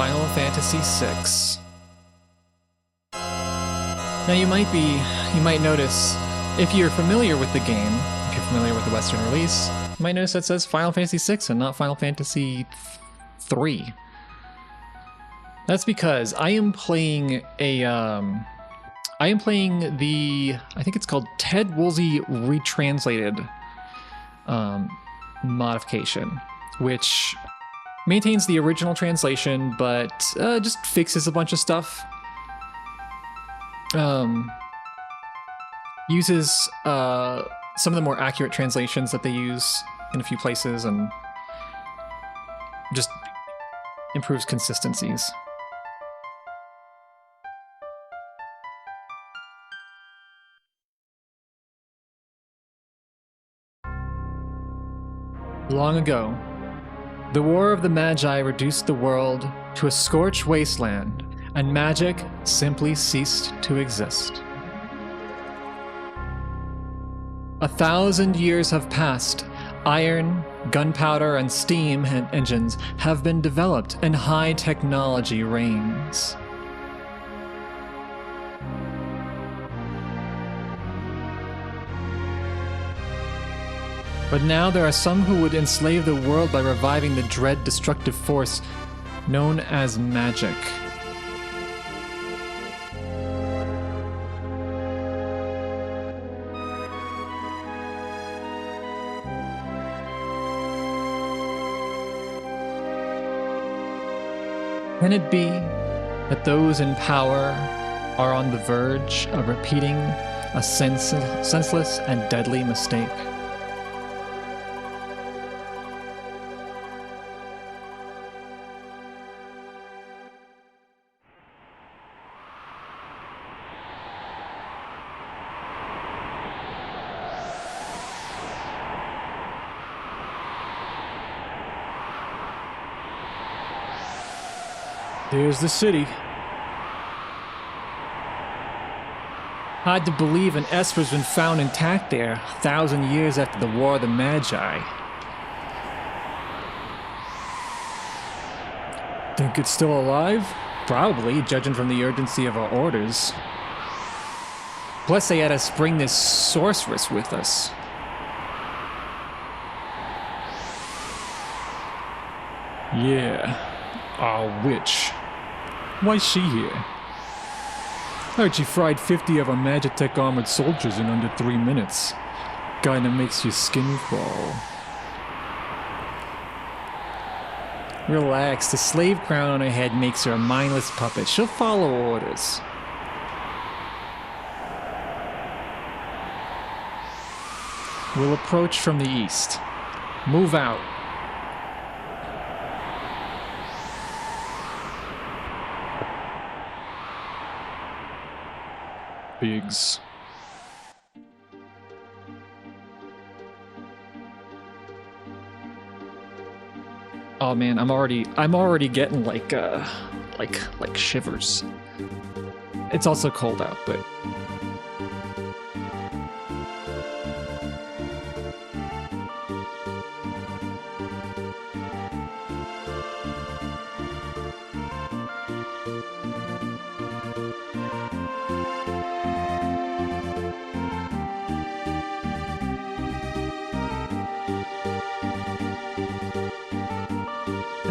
Final Fantasy VI. Now you might notice, if you're familiar with the game, if you're familiar with the Western release, you might notice that it says Final Fantasy VI and not Final Fantasy III. That's because I am playing the, I think it's called Ted Woolsey Retranslated modification, which maintains the original translation, but just fixes a bunch of stuff. Uses some of the more accurate translations that they use in a few places and just improves consistencies. Long ago, the War of the Magi reduced the world to a scorched wasteland, and magic simply ceased to exist. 1,000 years have passed. Iron, gunpowder, and steam engines have been developed, and high technology reigns. But now there are some who would enslave the world by reviving the dread destructive force known as magic. Can it be that those in power are on the verge of repeating a senseless and deadly mistake? Here's the city. Hard to believe an Esper's been found intact there, 1,000 years after the War of the Magi. Think it's still alive? Probably, judging from the urgency of our orders. Plus they had us bring this sorceress with us. Yeah, our witch. Why's she here? Heard she fried 50 of our Magitech armored soldiers in under 3 minutes. Kinda makes your skin crawl. Relax, the slave crown on her head makes her a mindless puppet. She'll follow orders. We'll approach from the east. Move out. Pigs. Oh man, I'm already getting like shivers. It's also cold out, but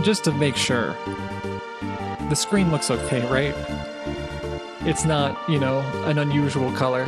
just to make sure, the screen looks okay, right? It's not, you know, an unusual color.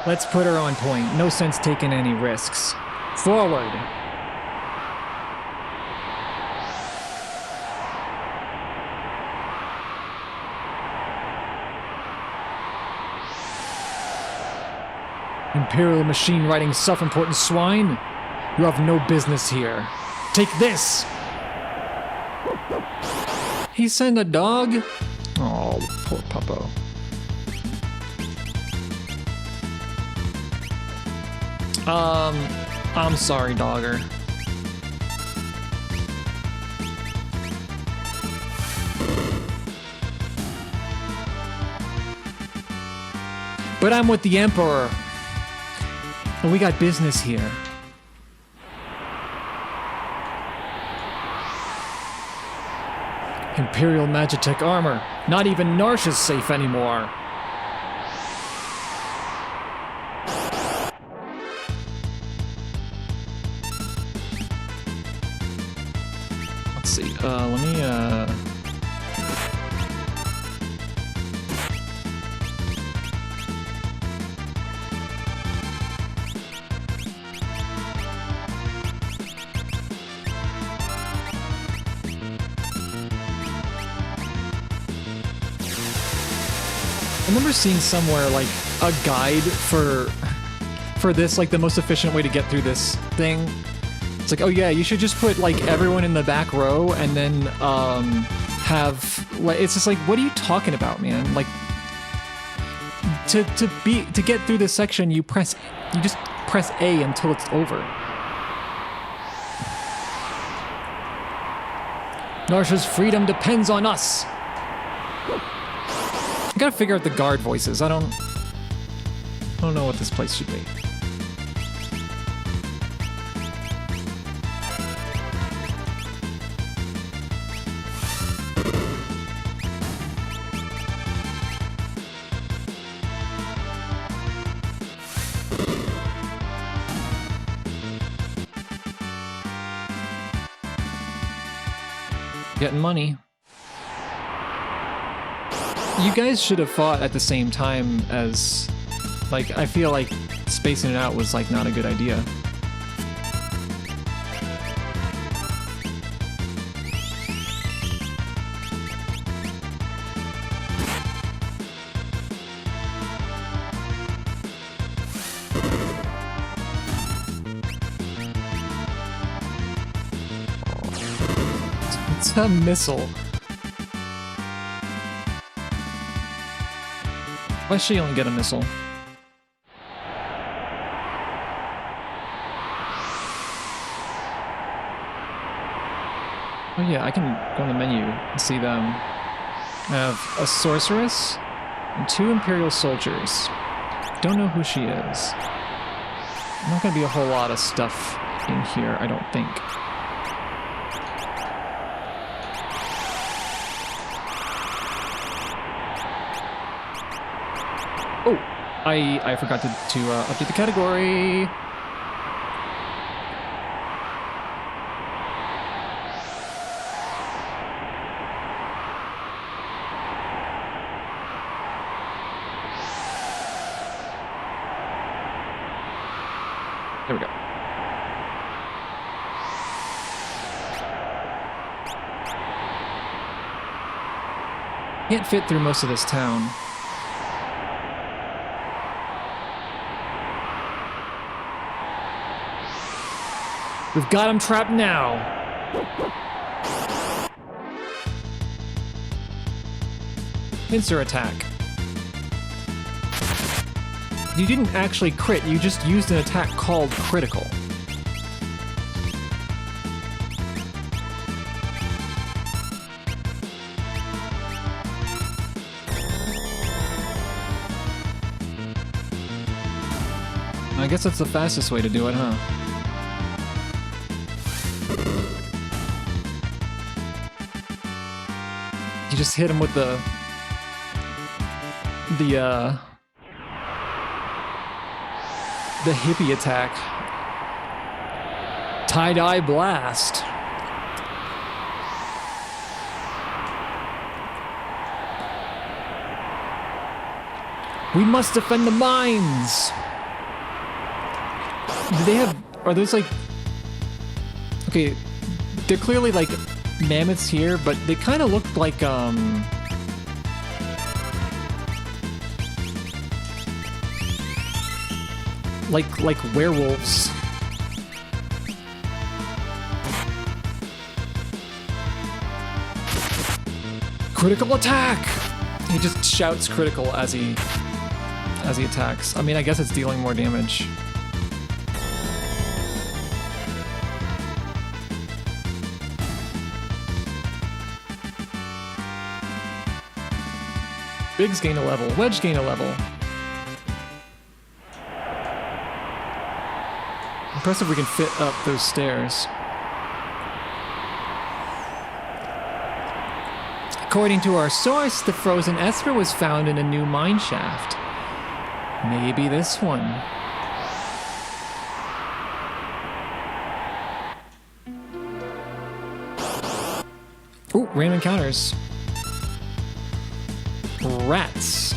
Let's put her on point. No sense taking any risks. Forward. Imperial machine riding self-important swine. You have no business here. Take this! He sent a dog? Oh, poor puppo. I'm sorry, dogger. But I'm with the Emperor. And we got business here. Imperial Magitech armor. Not even Narshe is safe anymore. Let's see. Let me I remember seeing somewhere like a guide for this, like the most efficient way to get through this thing. It's like, oh yeah, you should just put like everyone in the back row and then have like, it's just like, what are you talking about, man? Like to get through this section, you just press A until it's over. Narshe's freedom depends on us. I gotta figure out the guard voices. I don't know what this place should be. Getting money. You guys should have fought at the same time as, like, I feel like spacing it out was, like, not a good idea. It's a missile. Why does she only get a missile? Oh yeah, I can go in the menu and see them. I have a sorceress and 2 Imperial soldiers. Don't know who she is. Not gonna be a whole lot of stuff in here, I don't think. Oh, I forgot to update the category. There we go. Can't fit through most of this town. We've got him trapped now. Pincer attack. You didn't actually crit, you just used an attack called critical. I guess that's the fastest way to do it, huh? You just hit him with the hippie attack. Tie-dye blast. We must defend the mines. Do they have... Are those like... Okay, they're clearly like mammoths here, but they kind of look like, like werewolves. Critical attack! He just shouts critical as he attacks. I mean, I guess it's dealing more damage. Bigs gain a level. Wedge gain a level. Impressive we can fit up those stairs. According to our source, the frozen Esper was found in a new mine shaft. Maybe this one. Ooh, random encounters. Rats.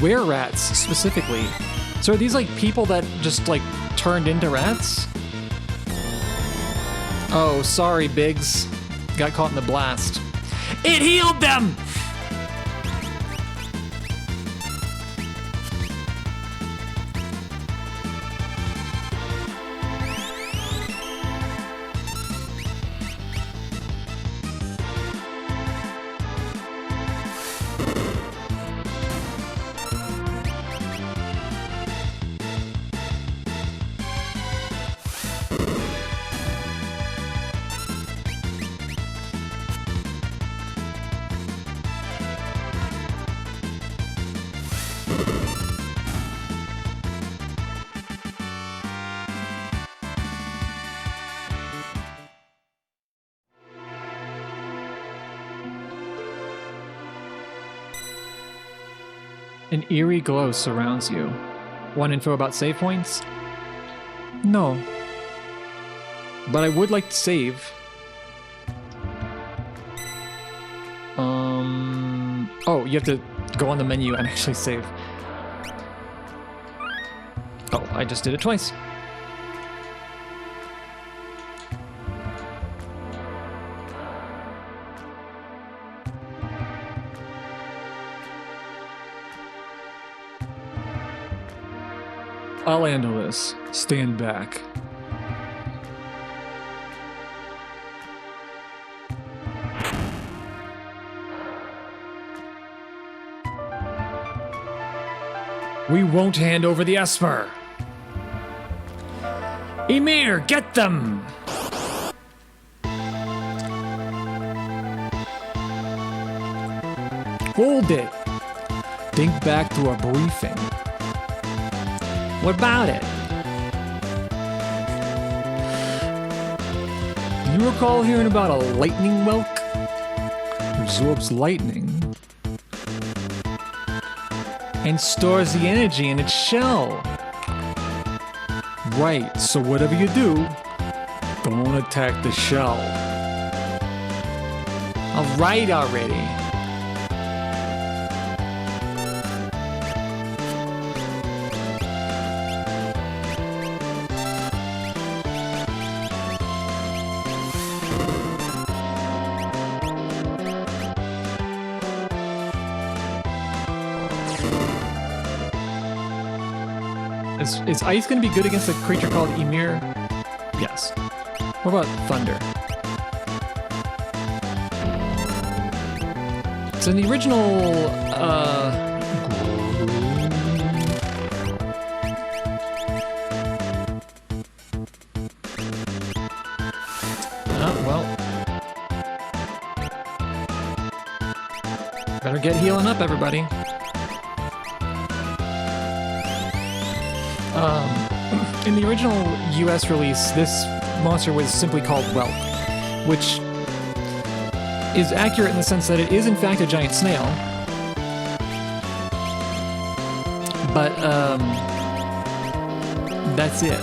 Were rats, specifically. So are these like people that just like turned into rats? Oh, sorry, Biggs. Got caught in the blast. It healed them! An eerie glow surrounds you. Want info about save points? No. But I would like to save. Oh, you have to go on the menu and actually save. Oh, I just did it twice. I'll handle this. Stand back. We won't hand over the Esper. Ymir, get them! Hold it. Think back to our briefing. What about it? You recall hearing about a lightning whelk? Absorbs lightning and stores the energy in its shell. Right, so whatever you do, don't attack the shell. Alright already. Is ice going to be good against a creature called Ymir? Yes. What about thunder? So in the original, well. Better get healing up, everybody. In the original US release, this monster was simply called Whelp, which is accurate in the sense that it is in fact a giant snail. But, that's it.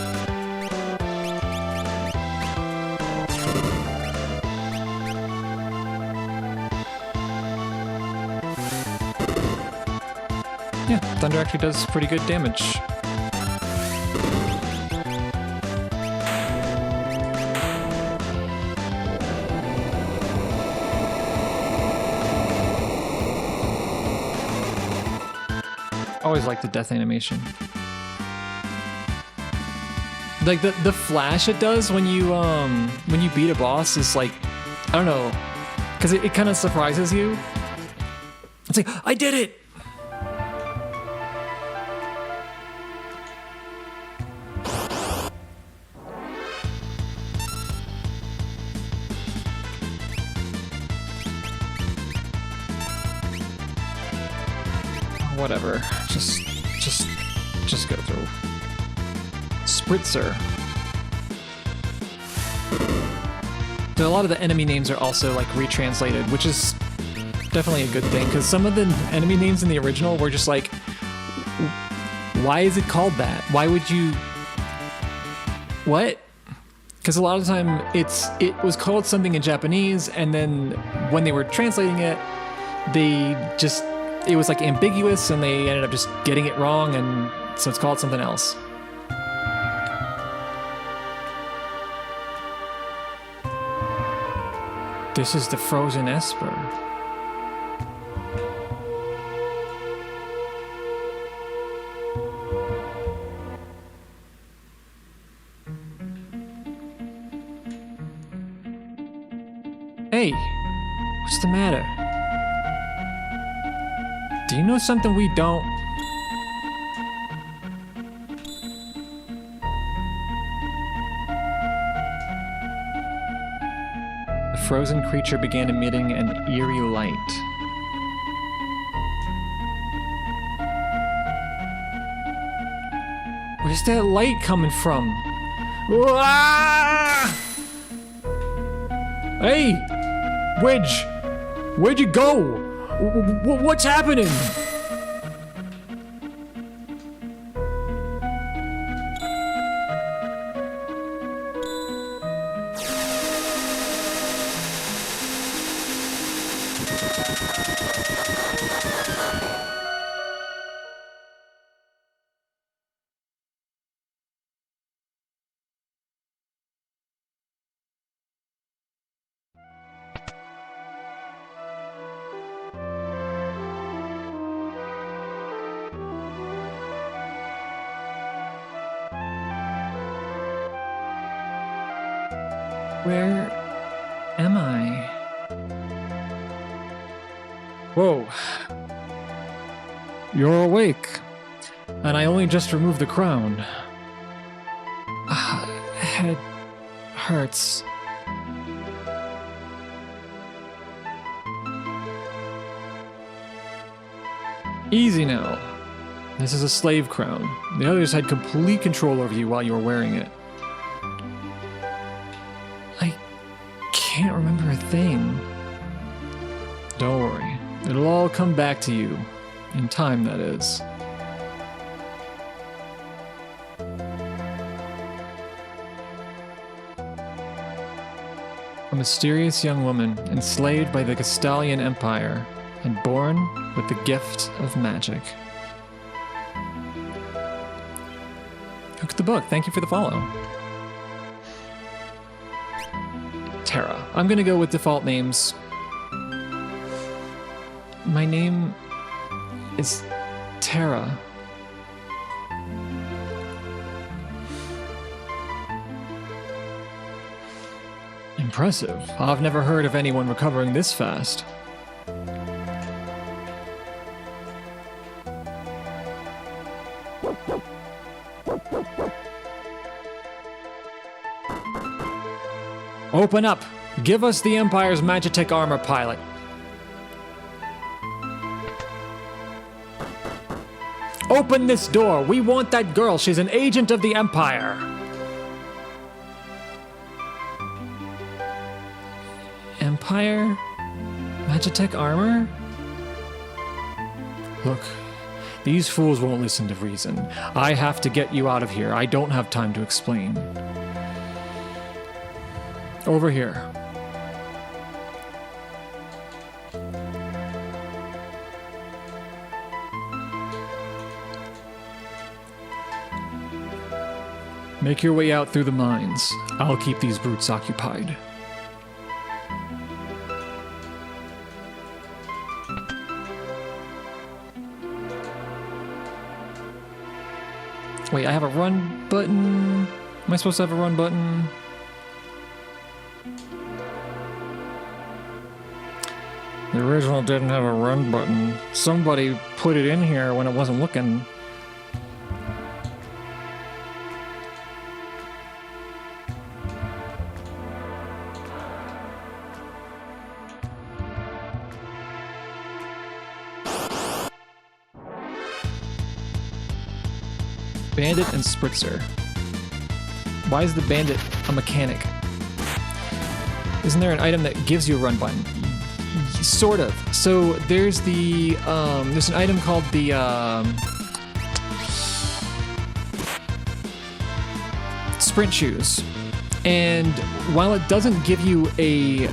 Thunder actually does pretty good damage. Always like the death animation. Like the flash it does when you beat a boss is like, I don't know, because it kind of surprises you. It's like, I did it! Whatever. Just go through. Spritzer. So a lot of the enemy names are also like retranslated, which is definitely a good thing, because some of the enemy names in the original were just like, why is it called that? Why would you... What? Because a lot of the time it was called something in Japanese, and then when they were translating it, it was like ambiguous, and they ended up just getting it wrong, and so it's called something else. This is the frozen Esper. Hey, what's the matter? Do you know something we don't? The frozen creature began emitting an eerie light. Where's that light coming from? Ah! Hey! Wedge! Where'd you go? What's happening? Where am I? Whoa. You're awake. And I only just removed the crown. Head hurts. Easy now. This is a slave crown. The others had complete control over you while you were wearing it. I can't remember a thing. Don't worry. It'll all come back to you. In time, that is. A mysterious young woman enslaved by the Castalian Empire and born with the gift of magic. Hook the book. Thank you for the follow. Terra. I'm gonna go with default names. My name is Terra. Impressive. I've never heard of anyone recovering this fast. Open up! Give us the Empire's Magitech armor pilot. Open this door! We want that girl! She's an agent of the Empire! Empire? Magitech armor? Look, these fools won't listen to reason. I have to get you out of here. I don't have time to explain. Over here. Make your way out through the mines. I'll keep these brutes occupied. Wait, I have a run button. Am I supposed to have a run button? The original didn't have a run button. Somebody put it in here when it wasn't looking. Bandit and Spritzer. Why is the Bandit a mechanic? Isn't there an item that gives you a run button? Sort of. So there's the there's an item called the sprint shoes, and while it doesn't give you a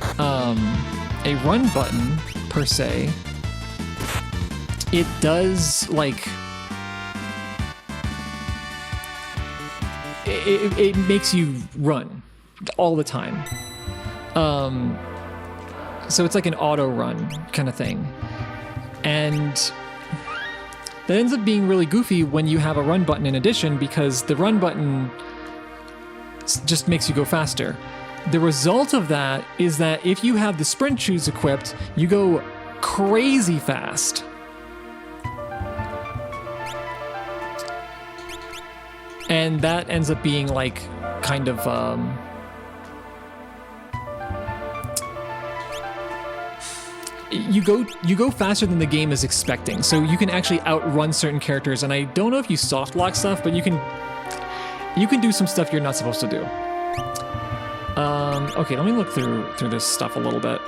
run button per se, it does like it makes you run all the time. So it's like an auto run kind of thing. And that ends up being really goofy when you have a run button in addition, because the run button just makes you go faster. The result of that is that if you have the sprint shoes equipped, you go crazy fast. And that ends up being like kind of you go faster than the game is expecting, so you can actually outrun certain characters. And I don't know if you soft lock stuff, but you can do some stuff you're not supposed to do. Okay, let me look through this stuff a little bit.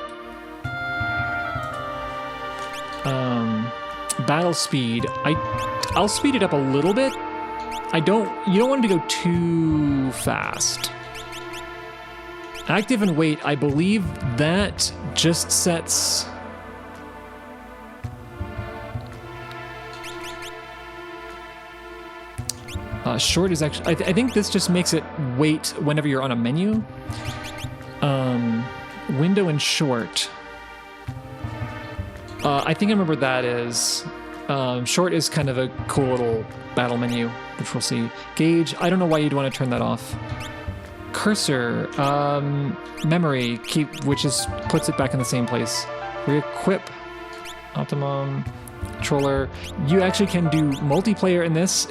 Battle speed. I'll speed it up a little bit. You don't want it to go too fast. Active and wait, I believe that just sets. Short is actually, I think this just makes it wait whenever you're on a menu. Window and short. I think I remember what that is. Short is kind of a cool little battle menu, which we'll see. Gauge, I don't know why you'd want to turn that off. Cursor, memory, which puts it back in the same place. Re-equip, optimum. Controller. You actually can do multiplayer in this.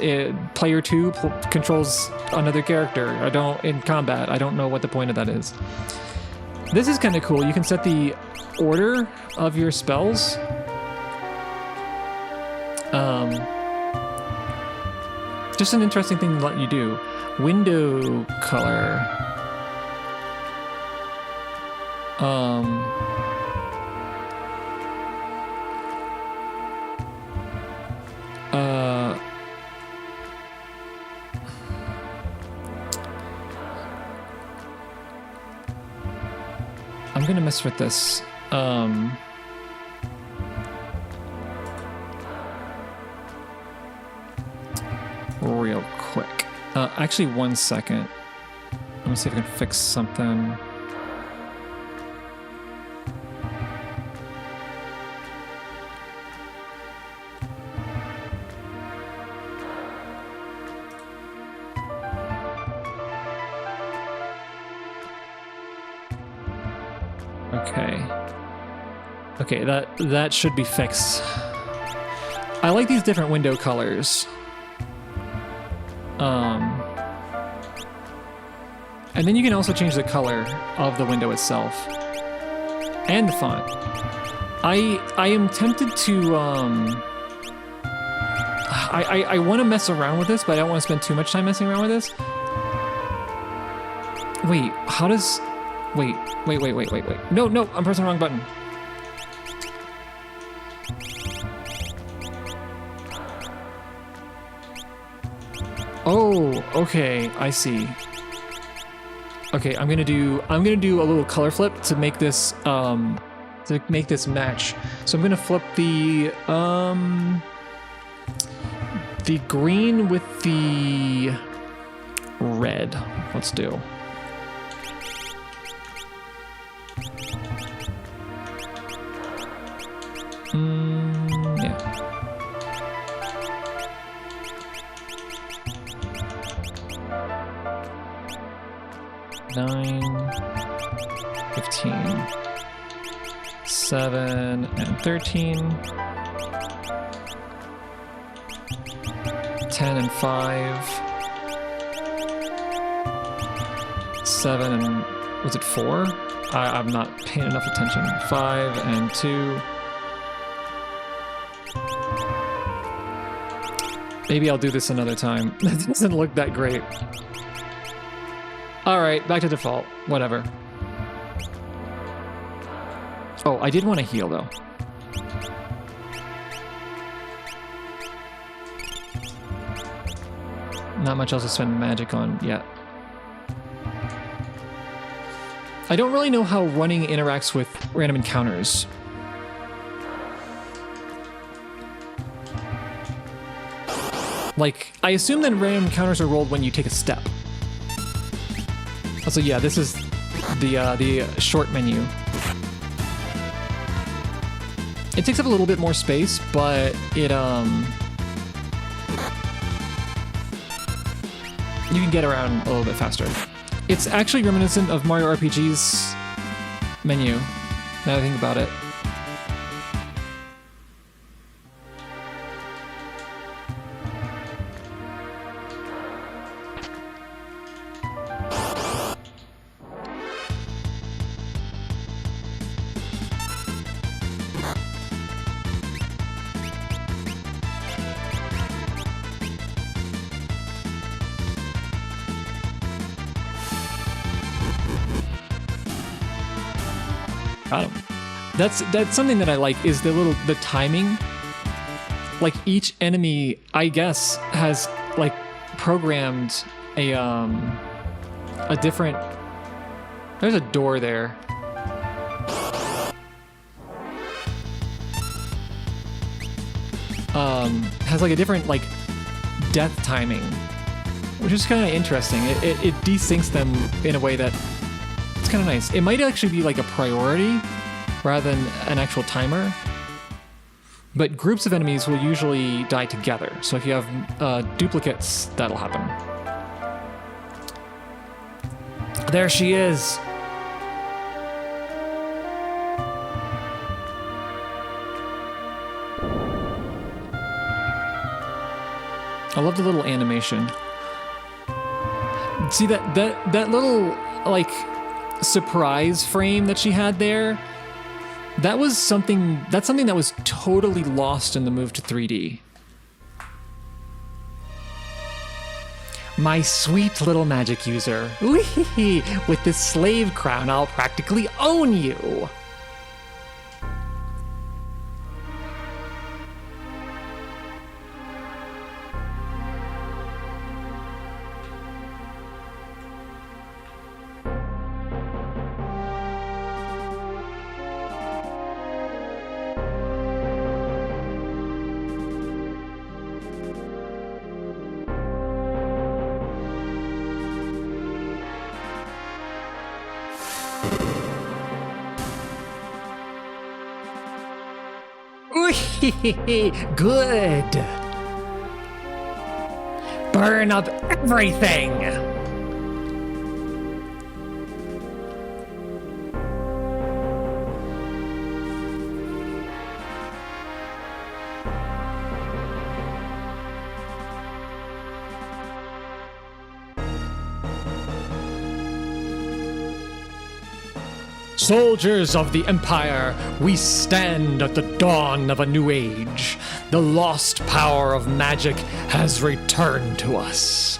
Player 2 controls another character. In combat. I don't know what the point of that is. This is kind of cool. You can set the order of your spells. Just an interesting thing to let you do. Window color. I'm gonna mess with this. Real quick. Actually, 1 second. Let me see if I can fix something. Okay, that should be fixed. I like these different window colors. And then you can also change the color of the window itself. And the font. I am tempted to I want to mess around with this, but I don't want to spend too much time messing around with this. Wait, how does... Wait. No, I'm pressing the wrong button. Oh, okay, I see. Okay, I'm gonna do a little color flip to make this match. So I'm gonna flip the green with the red. Let's do. Yeah. 9, 15, 7, and 13. 10 and 5. 7 and... was it 4? I'm not paying enough attention. 5 and 2. Maybe I'll do this another time. It doesn't look that great. Alright, back to default. Whatever. Oh, I did want to heal, though. Not much else to spend magic on yet. I don't really know how running interacts with random encounters. Like, I assume that random encounters are rolled when you take a step. So yeah, this is the short menu. It takes up a little bit more space, but it you can get around a little bit faster. It's actually reminiscent of Mario RPG's menu, now that I think about it. Got him. That's something that I like, is the timing. Like, each enemy, I guess, has like programmed a different... There's a door there. Has like a different like death timing, which is kind of interesting. It desyncs them in a way that it's kind of nice. It might actually be like a priority rather than an actual timer. But groups of enemies will usually die together. So if you have duplicates, that'll happen. There she is. I love the little animation. See that little like surprise frame that she had there? That's something that was totally lost in the move to 3D. My sweet little magic user. Wee-hee-hee. With this slave crown, I'll practically own you. Good. Burn up everything. Soldiers of the Empire, we stand at the dawn of a new age. The lost power of magic has returned to us.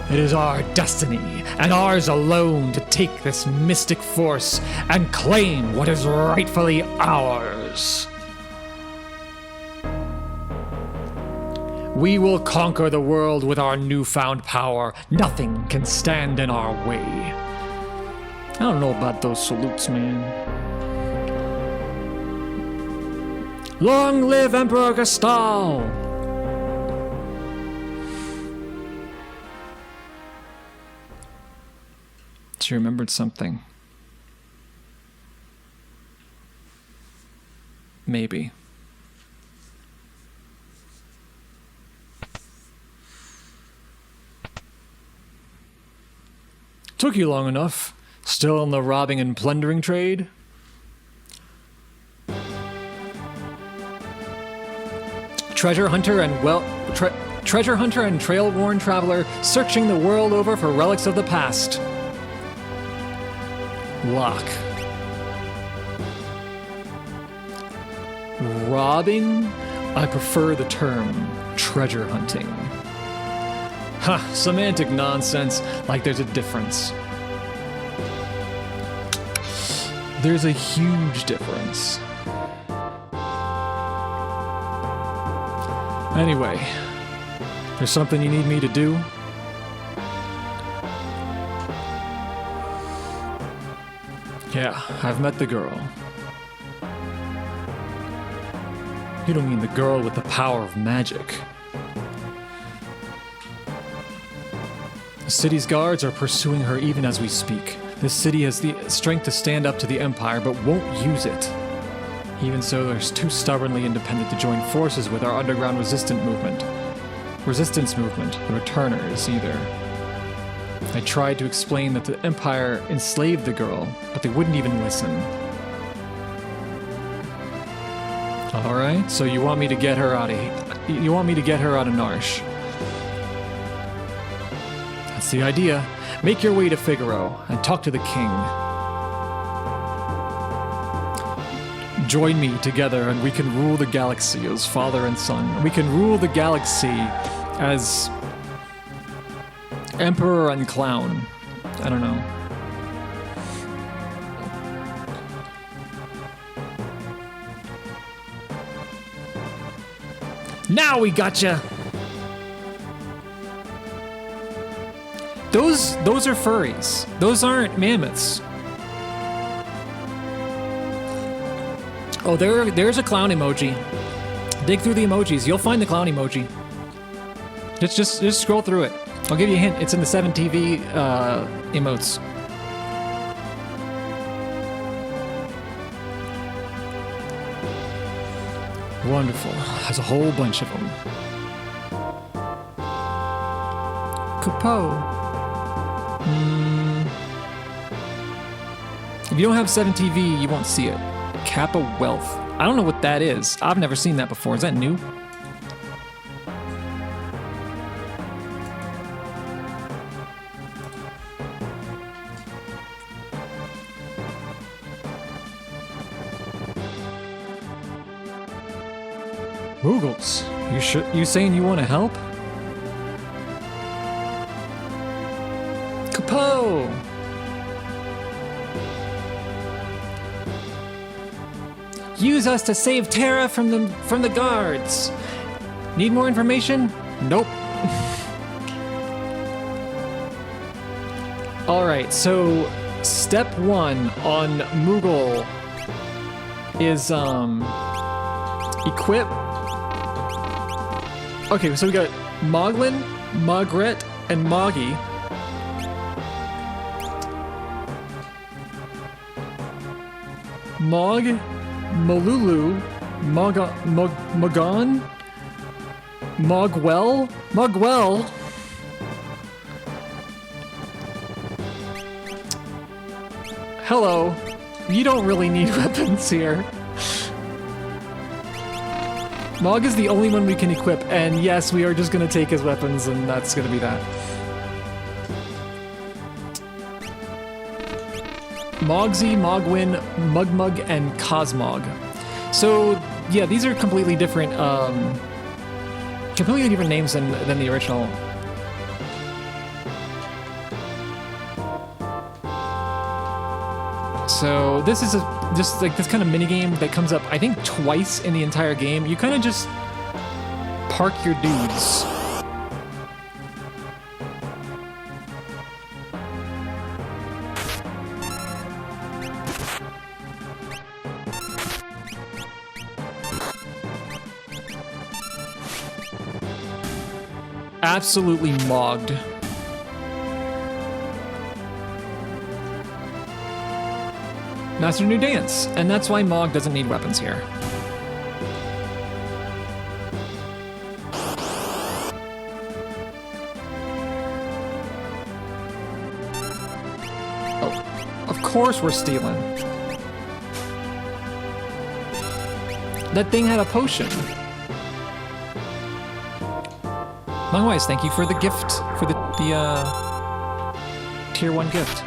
It is our destiny, and ours alone, to take this mystic force and claim what is rightfully ours. We will conquer the world with our newfound power. Nothing can stand in our way. I don't know about those salutes, man. Long live Emperor Gastal! She remembered something. Maybe. Took you long enough. Still in the robbing and plundering trade? Treasure hunter and trail-worn traveler searching the world over for relics of the past. Lock. Robbing? I prefer the term treasure hunting. Ha, semantic nonsense, like there's a difference. There's a huge difference. Anyway, there's something you need me to do? Yeah, I've met the girl. You don't mean the girl with the power of magic. The city's guards are pursuing her even as we speak. This city has the strength to stand up to the Empire, but won't use it. Even so, they're too stubbornly independent to join forces with our underground resistance movement, the Returners, either. I tried to explain that the Empire enslaved the girl, but they wouldn't even listen. All right, so you want me to get her out of Narshe. That's the idea. Make your way to Figaro and talk to the king. Join me together and we can rule the galaxy as father and son. We can rule the galaxy as emperor and clown. I don't know. Now we gotcha! Those are furries. Those aren't mammoths. Oh, there's a clown emoji. Dig through the emojis. You'll find the clown emoji. Just scroll through it. I'll give you a hint. It's in the 7TV emotes. Wonderful. There's a whole bunch of them. Capo. If you don't have 7TV, you won't see it. Kappa Wealth. I don't know what that is. I've never seen that before. Is that new? Moogles, you saying you want to help? Capo! Use us to save Terra from the guards. Need more information? Nope. All right, so step 1 on Moogle is equip. Okay, so we got Moglin, Mogret, and Moggy. Mog, Malulu, Mogon, Mogwell. Hello. You don't really need weapons here. Mog is the only one we can equip, and yes, we are just gonna take his weapons, and that's gonna be that. Mogsy, Mogwin, Mugmug, and Cosmog. So, yeah, these are completely different names than the original. So this is just like this kind of minigame that comes up, I think, twice in the entire game. You kind of just park your dudes. Absolutely mogged. Master new dance, and that's why Mog doesn't need weapons here. Oh, of course we're stealing. That thing had a potion. Longwise, thank you for the gift, for the tier 1 gift.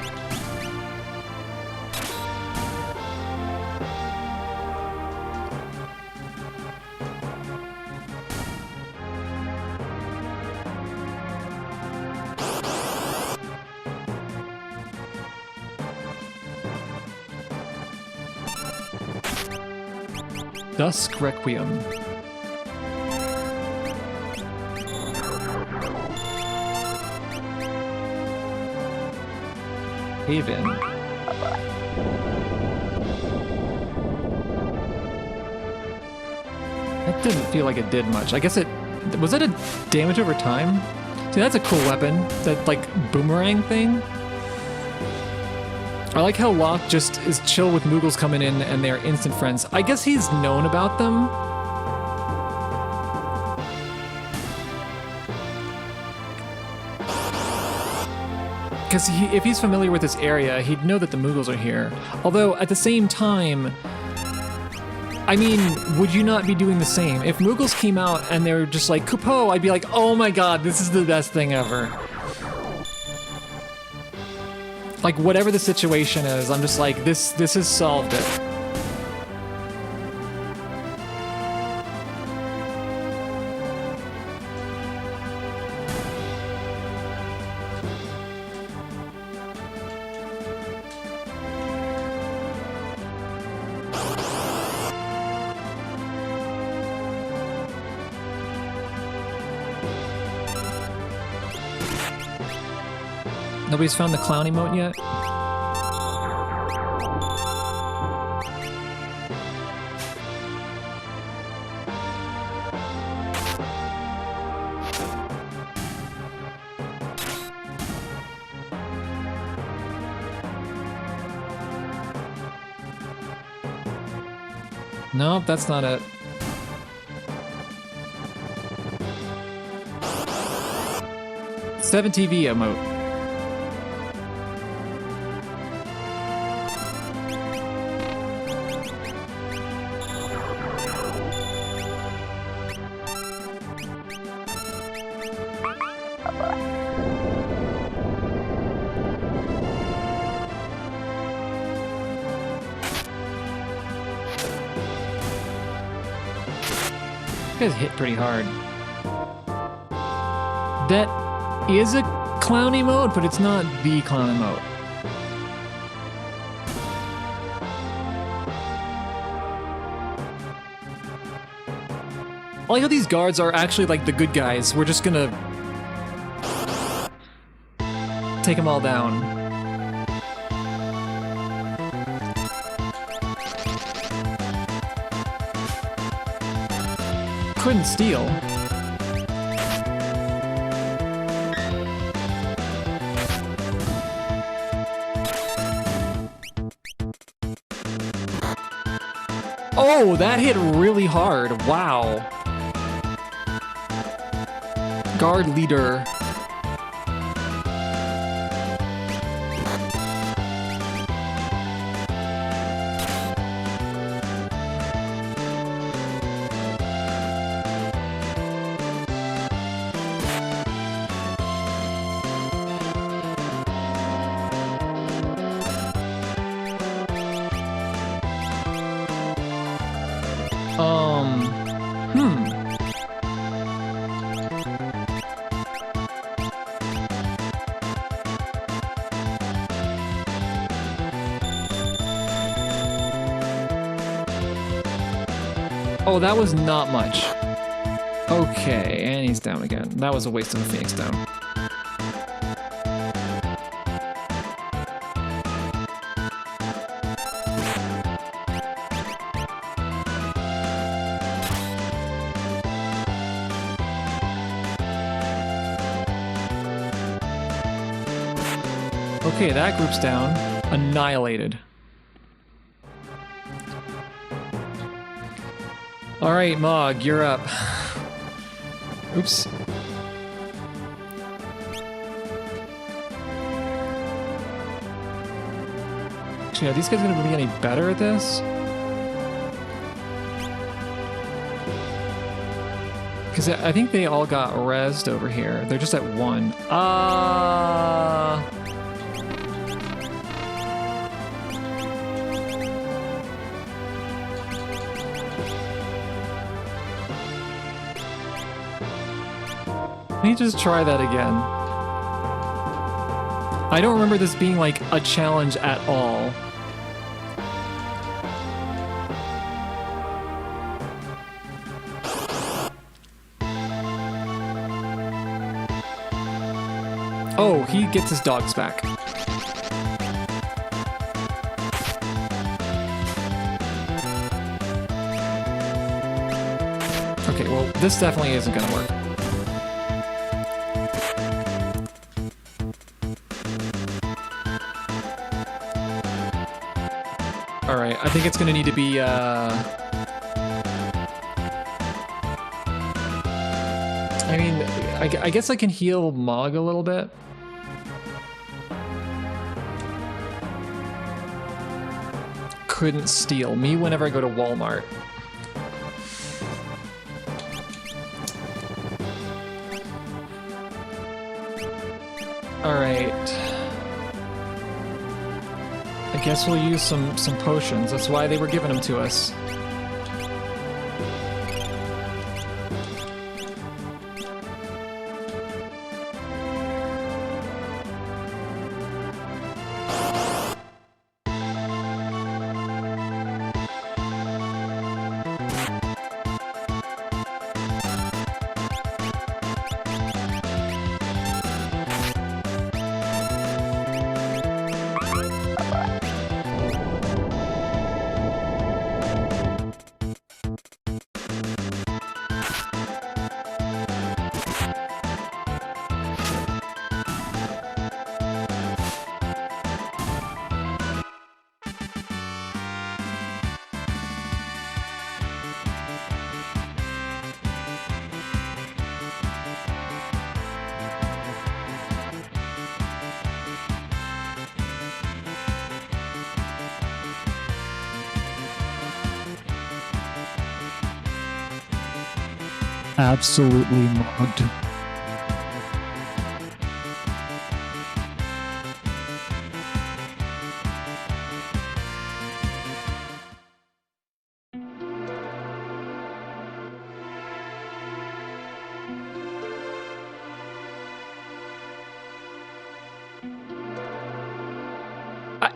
Dusk Requiem. Haven. That didn't feel like it did much. I guess it... Was that a damage over time? See, that's a cool weapon. That, like, boomerang thing. I like how Locke just is chill with Moogles coming in and they're instant friends. I guess he's known about them. Because if he's familiar with this area, he'd know that the Moogles are here. Although, at the same time, I mean, would you not be doing the same? If Moogles came out and they were just like, Kupo, I'd be like, oh my god, this is the best thing ever. Like, whatever the situation is, I'm just like, this has solved it. Nobody's found the clown emote yet? Nope, that's not it. Seven TV emote. You guys hit pretty hard. That is a clown emote, but it's not the clown emote. I like how these guards are actually like the good guys. We're just gonna take them all down. Couldn't steal. Oh, that hit really hard. Wow. Guard leader. Oh, that was not much. Okay, and he's down again. That was a waste of a Phoenix down. Okay, that group's down. Annihilated. All right, Mog, you're up. Oops. Actually, are these guys gonna be any better at this? Because I think they all got rezzed over here. They're just at 1. Let me just try that again. I don't remember this being like a challenge at all. Oh, he gets his dogs back. Okay, well, this definitely isn't gonna work. Alright, I think it's gonna need to be, I mean, I guess I can heal Mog a little bit. Couldn't steal me whenever I go to Walmart. All right. I guess we'll use some potions. That's why they were giving them to us. Absolutely mugged.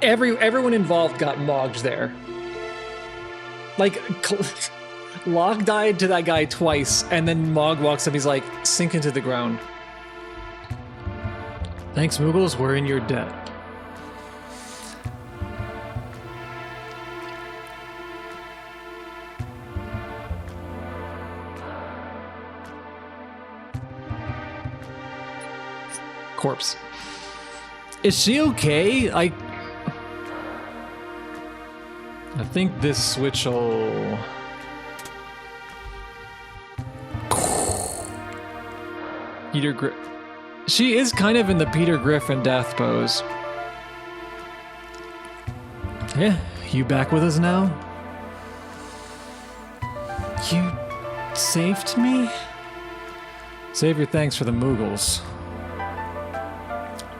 Everyone involved got mogged there. Like, Locke died to that guy twice, and then Mog walks up, he's like, sink into the ground. Thanks, Moogles, we're in your debt. Corpse. Is she okay? I think this switch will... Peter She is kind of in the Peter Griffin death pose. Yeah, you back with us now? You saved me? Save your thanks for the Moogles.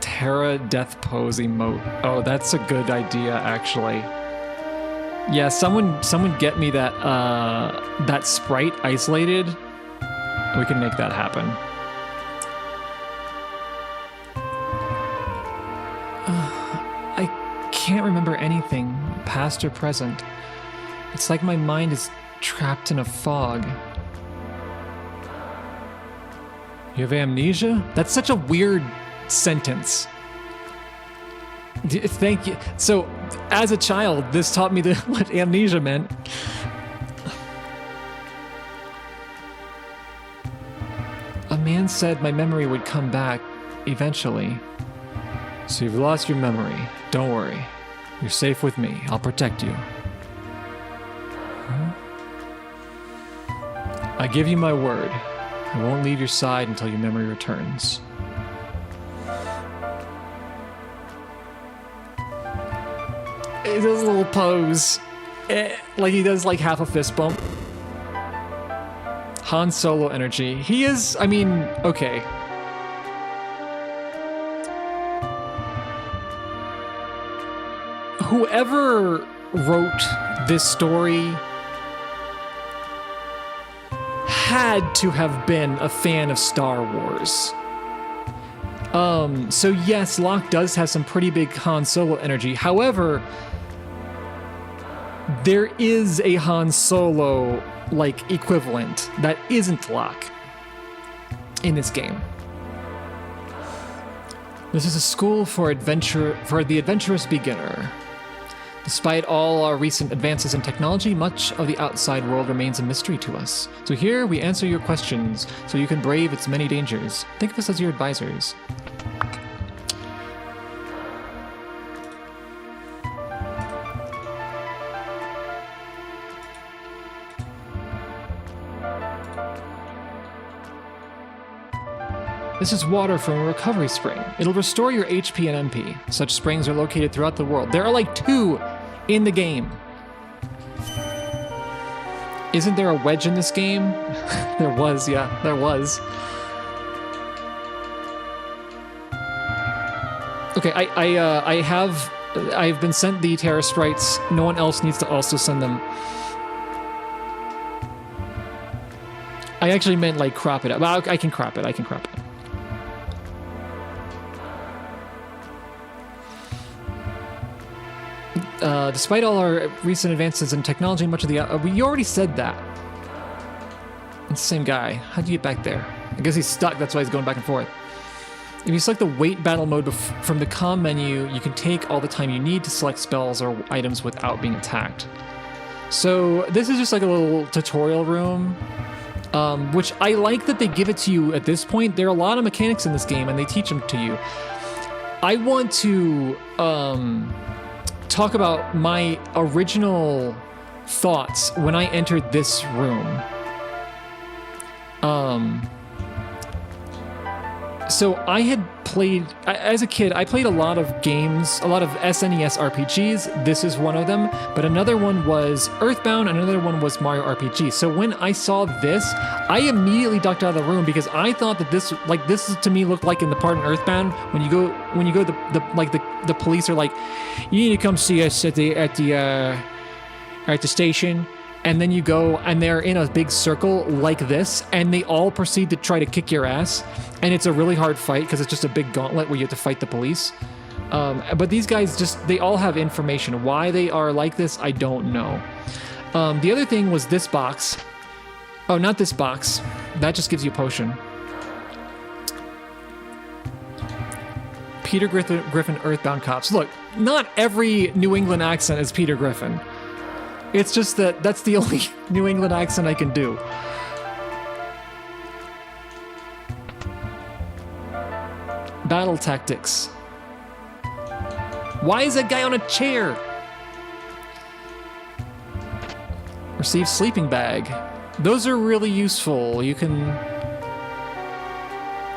Terra death pose emote. Oh, that's a good idea, actually. Yeah, someone get me that that sprite isolated. We can make that happen. I can't remember anything, past or present. It's like my mind is trapped in a fog. You have amnesia? That's such a weird sentence. Thank you. So, as a child, this taught me what amnesia meant. A man said my memory would come back eventually. So you've lost your memory. Don't worry. You're safe with me. I'll protect you. Huh? I give you my word. I won't leave your side until your memory returns. He does a little pose. Like he does like half a fist bump. Han Solo energy. He is, I mean, okay. Whoever wrote this story had to have been a fan of Star Wars. So yes, Locke does have some pretty big Han Solo energy. However, there is a Han Solo like equivalent that isn't Locke in this game. This is a school for the adventurous beginner. Despite all our recent advances in technology, much of the outside world remains a mystery to us. So here we answer your questions so you can brave its many dangers. Think of us as your advisors. This is water from a recovery spring. It'll restore your HP and MP. Such springs are located throughout the world. There are like 2 in the game. Isn't there a wedge in this game? There was, yeah, there was. Okay, I've been sent the Terra sprites. No one else needs to also send them. I actually meant like crop it up. Well, I can crop it. Despite all our recent advances in technology, much of the... you already said that. It's the same guy. How'd you get back there? I guess he's stuck, that's why he's going back and forth. If you select the wait battle mode from the comm menu, you can take all the time you need to select spells or items without being attacked. So this is just like a little tutorial room, which I like that they give it to you at this point. There are a lot of mechanics in this game, and they teach them to you. I want to... talk about my original thoughts when I entered this room. So I had played, as a kid, I played a lot of games, a lot of SNES RPGs. This is one of them, but another one was Earthbound, and another one was Mario RPG. So when I saw this, I immediately ducked out of the room because I thought that this to me looked like in the part in Earthbound when you go the police are like, you need to come see us at the station. And then you go and they're in a big circle like this, and they all proceed to try to kick your ass. And it's a really hard fight because it's just a big gauntlet where you have to fight the police. But these guys they all have information. Why they are like this, I don't know. The other thing was this box. Oh, not this box. That just gives you a potion. Peter Griffin, Earthbound Cops. Look, not every New England accent is Peter Griffin. It's just that's the only New England accent I can do. Battle tactics. Why is that guy on a chair? Receive sleeping bag. Those are really useful. You can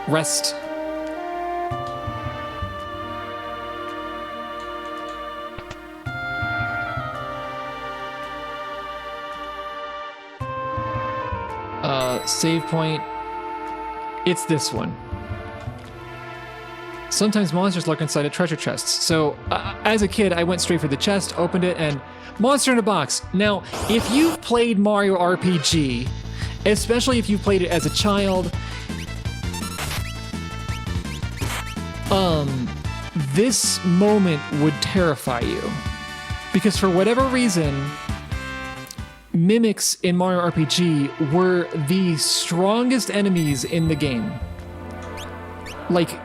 rest. Save point. It's this one. Sometimes monsters lurk inside of treasure chests. So, as a kid, I went straight for the chest, opened it, and monster in a box. Now, if you've played Mario RPG, especially if you've played it as a child, this moment would terrify you. Because for whatever reason, mimics in Mario RPG were the strongest enemies in the game. Like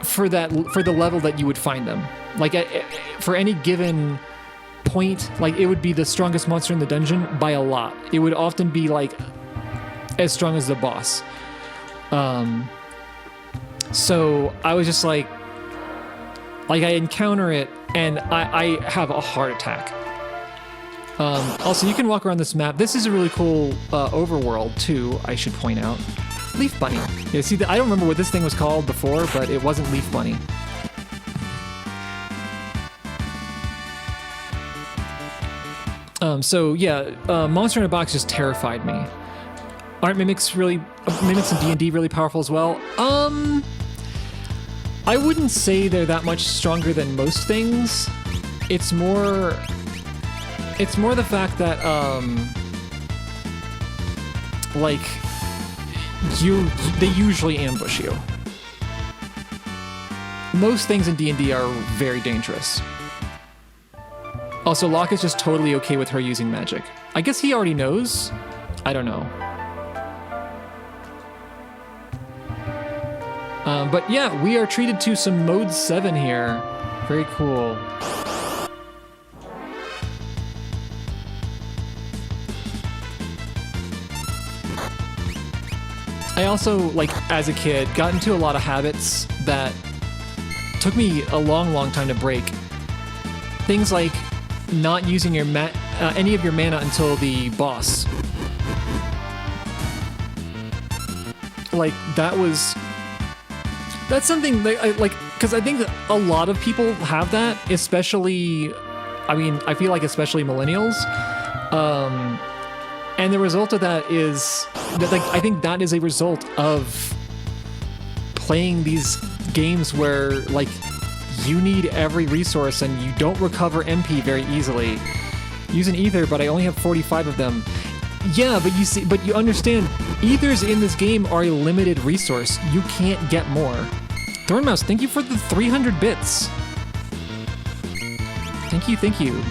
for the level that you would find them. Like for any given point, like it would be the strongest monster in the dungeon by a lot. It would often be like as strong as the boss. So I was just like I encounter it and I have a heart attack. Also, you can walk around this map. This is a really cool overworld, too, I should point out. Leaf Bunny. Yeah, see, I don't remember what this thing was called before, but it wasn't Leaf Bunny. So, yeah, Monster in a Box just terrified me. Aren't mimics in D&D really powerful as well? I wouldn't say they're that much stronger than most things. It's more the fact that, like, they usually ambush you. Most things in D&D are very dangerous. Also, Locke is just totally okay with her using magic. I guess he already knows? I don't know. But yeah, we are treated to some Mode 7 here. Very cool. I also, like, as a kid, got into a lot of habits that took me a long time to break. Things like not using your any of your mana until the boss. Like, that's something that because I think that a lot of people have that, especially, I feel like especially millennials. And the result of that is that, like, I think that is a result of playing these games where, like, you need every resource and you don't recover MP very easily. Use an ether, but I only have 45 of them. Yeah, but you understand, ethers in this game are a limited resource. You can't get more. Thornmouse, thank you for the 300 bits. Thank you.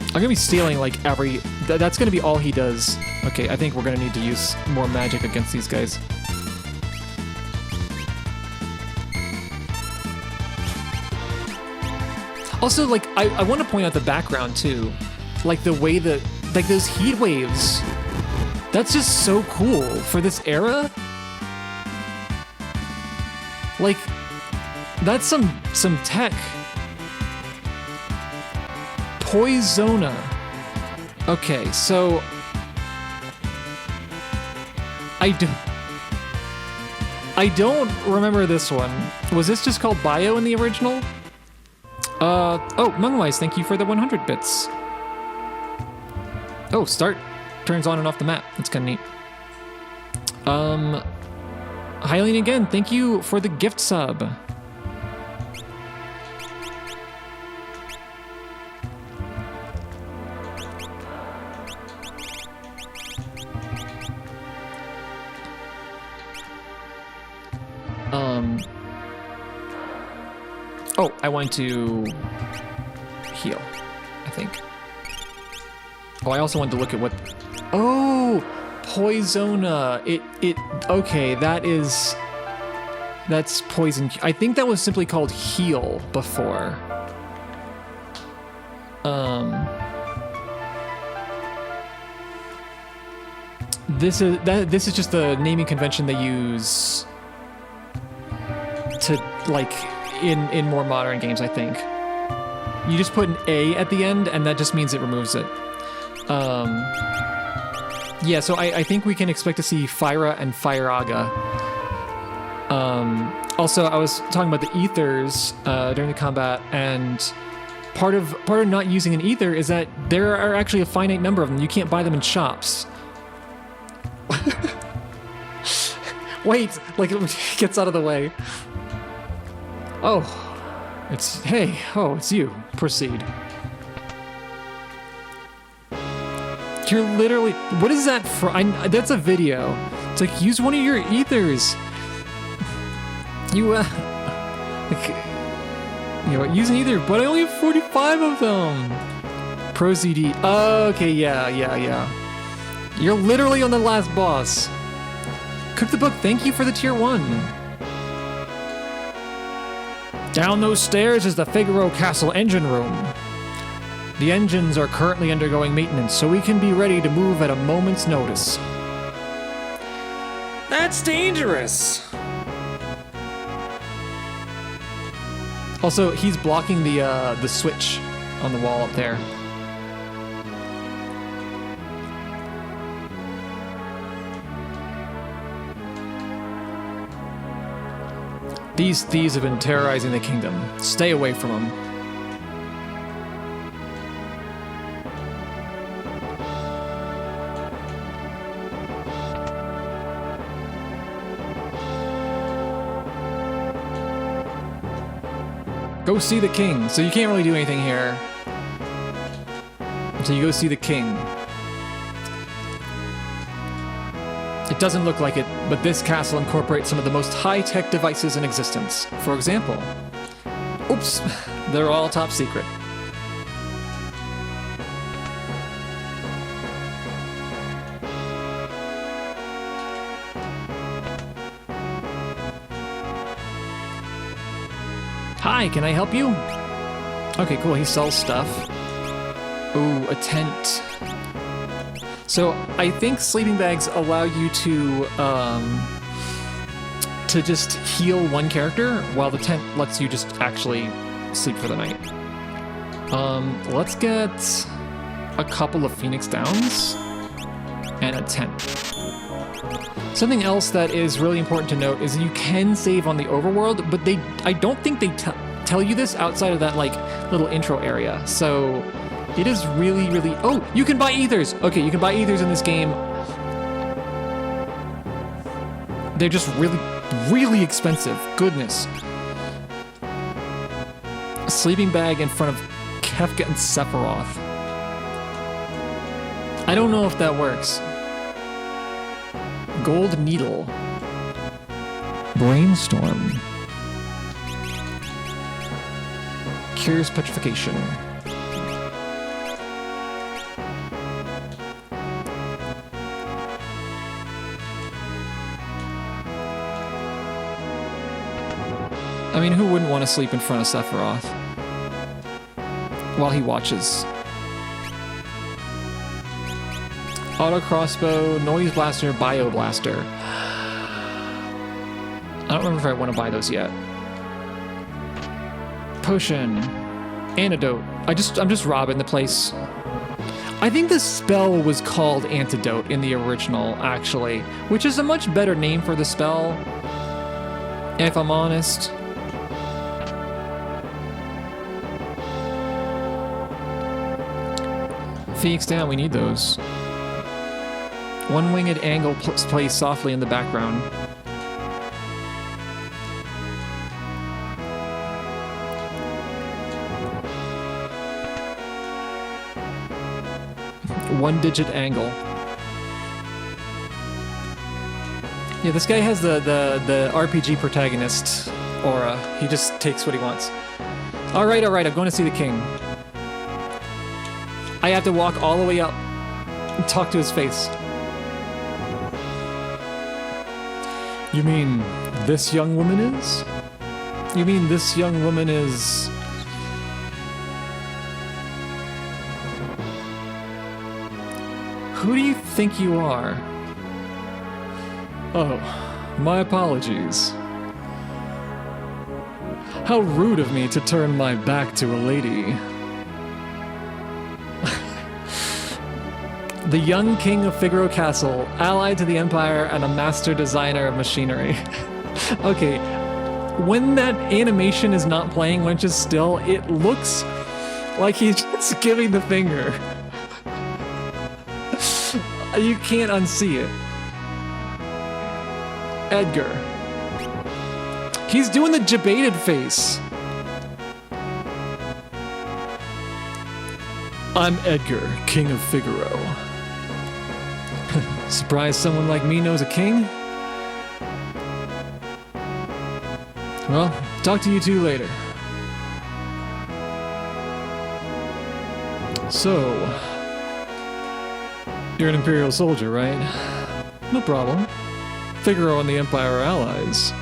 I'm gonna be stealing, like, that's gonna be all he does. Okay, I think we're gonna need to use more magic against these guys. Also, like, I want to point out the background, too. Like, the way that, like, those heat waves. That's just so cool for this era. Like, that's some tech. Poisona. Okay, so I don't remember this one. Was this just called Bio in the original? Oh, Mungwise, thank you for the 100 bits. Oh, start turns on and off the map. That's kind of neat. Hylian again, thank you for the gift sub. Oh, I want to heal, I think. Oh, I also wanted to look at what... Oh, Poisona. Okay, that's poison. I think that was simply called heal before. This is just the naming convention they use to, like, in more modern games, I think. You just put an A at the end, and that just means it removes it. Yeah, so I think we can expect to see Fyra and Fyraga. Also, I was talking about the ethers during the combat, and part of not using an ether is that there are actually a finite number of them. You can't buy them in shops. Wait, like, it gets out of the way. Oh, it's you. Proceed. You're literally, what is that for? That's a video. It's like, use one of your ethers. You, use an ether, but I only have 45 of them. Pro ZD. Okay, yeah. You're literally on the last boss. Cook the Book, thank you for the tier 1. Down those stairs is the Figaro Castle engine room. The engines are currently undergoing maintenance, so we can be ready to move at a moment's notice. That's dangerous! Also, he's blocking the switch on the wall up there. These thieves have been terrorizing the kingdom. Stay away from them. Go see the king. So you can't really do anything here. So you go see the king. It doesn't look like it, but this castle incorporates some of the most high-tech devices in existence. For example, oops, they're all top secret. Hi, can I help you? Okay, cool, he sells stuff. Ooh, a tent. So I think sleeping bags allow you to just heal one character, while the tent lets you just actually sleep for the night. Let's get a couple of Phoenix Downs and a tent. Something else that is really important to note is that you can save on the overworld, but I don't think they tell you this outside of that like little intro area. So it is really, really... Oh, you can buy ethers! Okay, you can buy ethers in this game. They're just really, really expensive. Goodness. A sleeping bag in front of Kefka and Sephiroth. I don't know if that works. Gold needle. Brainstorm. Cures petrification. I mean, who wouldn't want to sleep in front of Sephiroth while he watches? Auto crossbow, noise blaster, bio blaster. I don't remember if I want to buy those yet. Potion, antidote. I'm just robbing the place. I think the spell was called Antidote in the original, actually, which is a much better name for the spell, if I'm honest. Phoenix down, we need those. One-winged angle plays softly in the background. One-digit angle. Yeah, this guy has the RPG protagonist aura. He just takes what he wants. All right, I'm going to see the king. I have to walk all the way up and talk to his face. You mean this young woman is? You mean this young woman is... Who do you think you are? Oh, my apologies. How rude of me to turn my back to a lady. The young king of Figaro Castle, allied to the Empire and a master designer of machinery. Okay, when that animation is not playing, when it's just still, it looks like he's just giving the finger. You can't unsee it. Edgar. He's doing the debated face. I'm Edgar, king of Figaro. Surprised someone like me knows a king? Well, talk to you two later. So, you're an Imperial soldier, right? No problem. Figaro and the Empire are allies.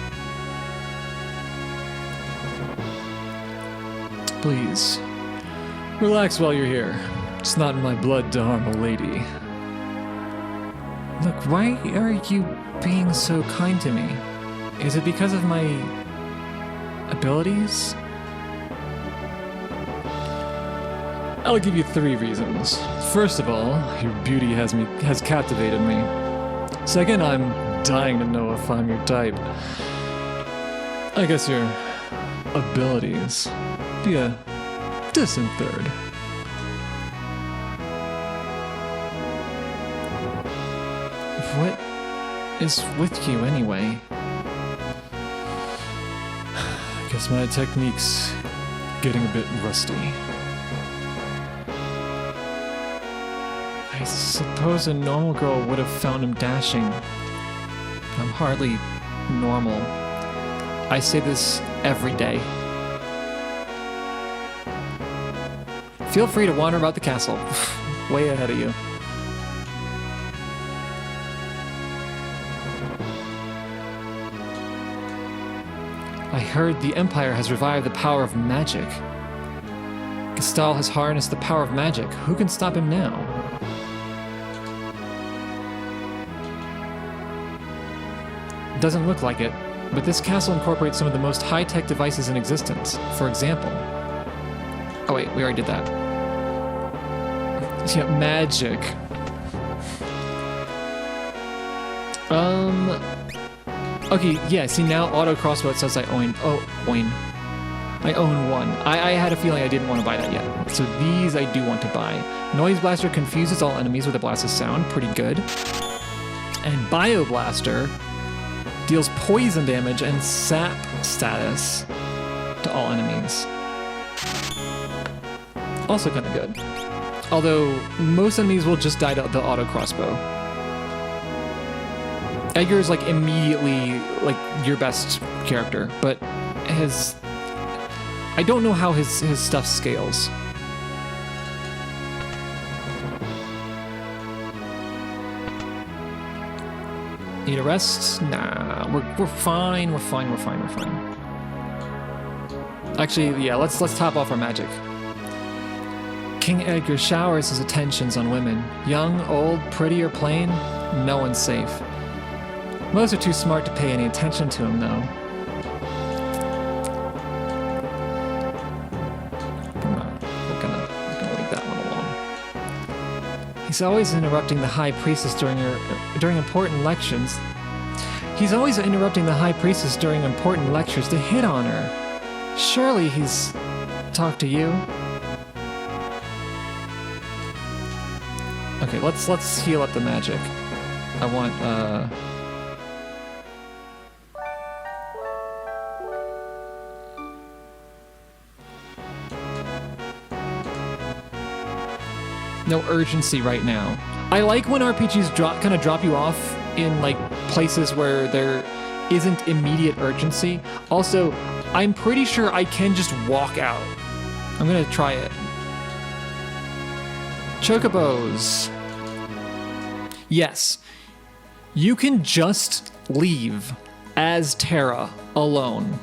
Please, relax while you're here. It's not in my blood to harm a lady. Look, why are you being so kind to me? Is it because of my I'll give you 3 reasons. First of all, your beauty has captivated me. Second, I'm dying to know if I'm your type. I guess your abilities be a distant third. What is with you anyway? I guess my technique's getting a bit rusty. I suppose a normal girl would have found him dashing. I'm hardly normal. I say this every day. Feel free to wander about the castle. Way ahead of you. I heard the Empire has revived the power of magic. Gestal has harnessed the power of magic. Who can stop him now? Doesn't look like it, but this castle incorporates some of the most high-tech devices in existence. For example... Oh wait, we already did that. Yeah, magic. Okay, yeah, see now auto crossbow, it says I own... Oh, oin. I own one. I had a feeling I didn't want to buy that yet. So these I do want to buy. Noise Blaster confuses all enemies with a blast of sound. Pretty good. And Bio Blaster deals poison damage and sap status to all enemies. Also kind of good. Although, most enemies will just die to the auto crossbow. Edgar is like immediately like your best character, but his... I don't know how his stuff scales. Need a rest? Nah, we're fine. We're fine. Actually, yeah, let's top off our magic. King Edgar showers his attentions on women. Young, old, pretty, or plain, no one's safe. Most are too smart to pay any attention to him, though. We're gonna leave that one alone. He's always interrupting the High Priestess during important lections. He's always interrupting the High Priestess during important lectures to hit on her. Surely he's talked to you. Okay, let's heal up the magic. I want no urgency right now. I like when RPGs kind of drop you off in like places where there isn't immediate urgency. Also, I'm pretty sure I can just walk out. I'm gonna try it. Chocobos. Yes, you can just leave as Terra alone.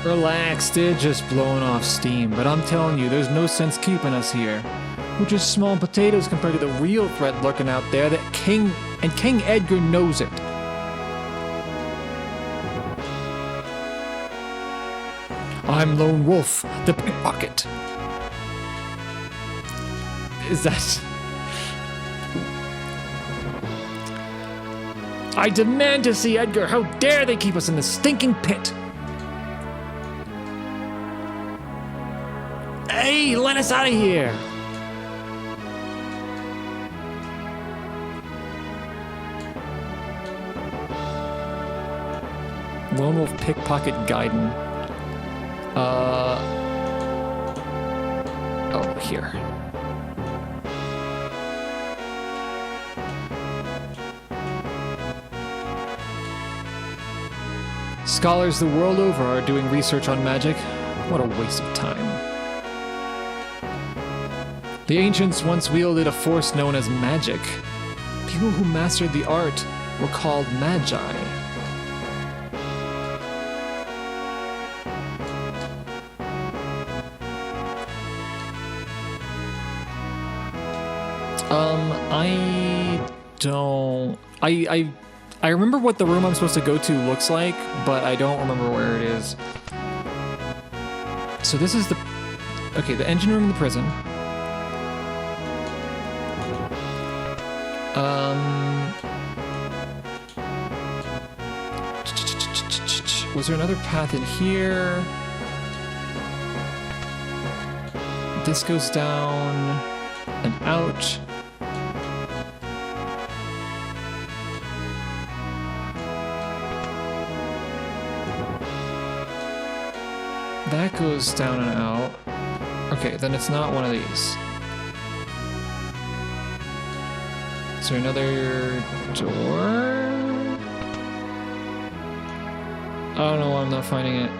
Relax, they're just blowing off steam, but I'm telling you, there's no sense keeping us here. We're just small potatoes compared to the real threat lurking out there that King Edgar knows it. I'm Lone Wolf, the pickpocket. Is that... I demand to see Edgar. How dare they keep us in this stinking pit? Hey, let us out of here! Lone Wolf Pickpocket Gaiden. Oh, here. Scholars the world over are doing research on magic. What a waste of time. The ancients once wielded a force known as magic. People who mastered the art were called magi. I don't... I remember what the room I'm supposed to go to looks like, but I don't remember where it is. So this is the... Okay, the engine room in the prison. Was there another path in here? This goes down and out. That goes down and out. Okay, then it's not one of these. Is there another door? I don't know why I'm not finding it.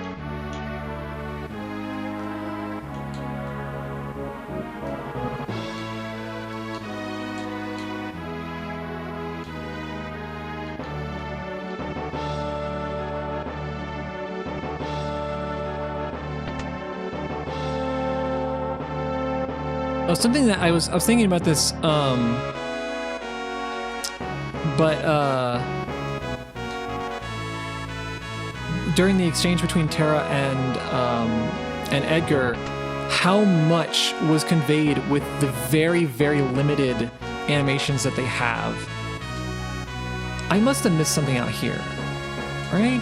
Oh, something that I was thinking about this, during the exchange between Tara and Edgar, how much was conveyed with the very, very limited animations that they have. I must have missed something out here, right?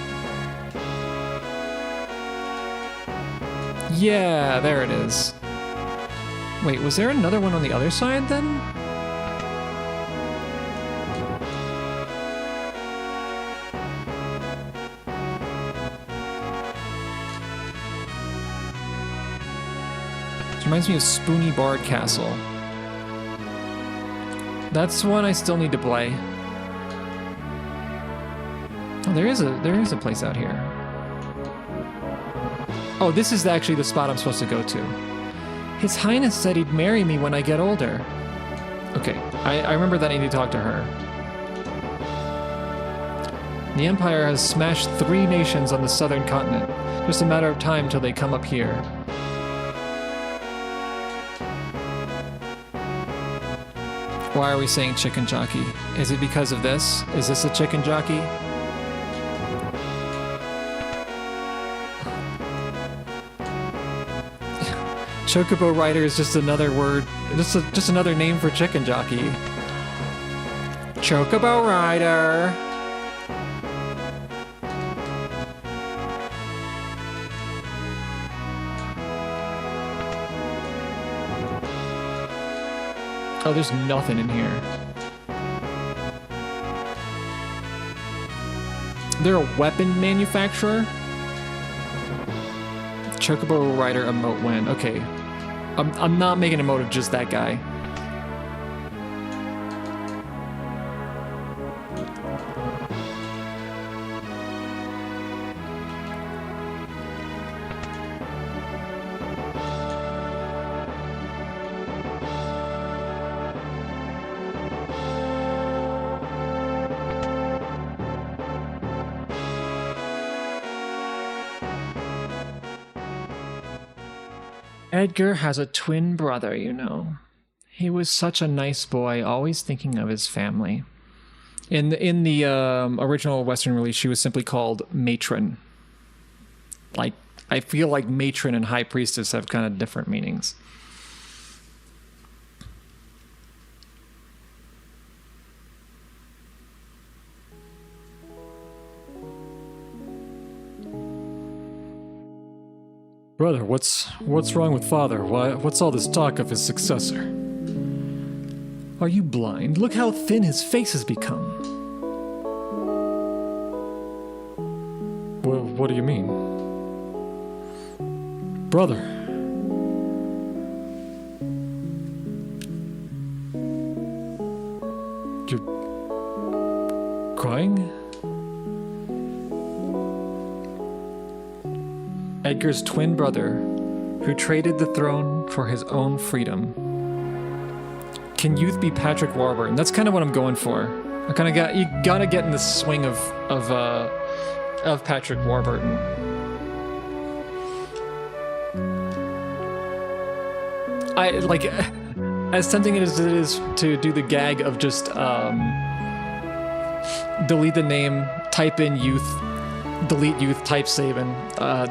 Yeah, there it is. Wait, was there another one on the other side then? This reminds me of Spoony Bard Castle. That's one I still need to play. Oh, there is a place out here. Oh, this is actually the spot I'm supposed to go to. His Highness said he'd marry me when I get older. Okay, I remember that I need to talk to her. The Empire has smashed 3 nations on the southern continent. Just a matter of time till they come up here. Why are we saying chicken jockey? Is it because of this? Is this a chicken jockey? Chocobo Rider is just another word, just another name for chicken jockey. Chocobo Rider. Oh, there's nothing in here. They're a weapon manufacturer? Chocobo Rider emote win. Okay. I'm not making a emote of just that guy. Edgar has a twin brother, you know. He was such a nice boy, always thinking of his family. In the original Western release, she was simply called Matron. Like, I feel like Matron and High Priestess have kind of different meanings. Brother, what's wrong with father? What's all this talk of his successor? Are you blind? Look how thin his face has become. Well, what do you mean? Brother. You're crying? Edgar's twin brother, who traded the throne for his own freedom. Can youth be Patrick Warburton? That's kind of what I'm going for. I kind of you gotta get in the swing of Patrick Warburton. I like, as tempting as it is to do the gag of just delete the name, type in youth, delete youth, type Saban.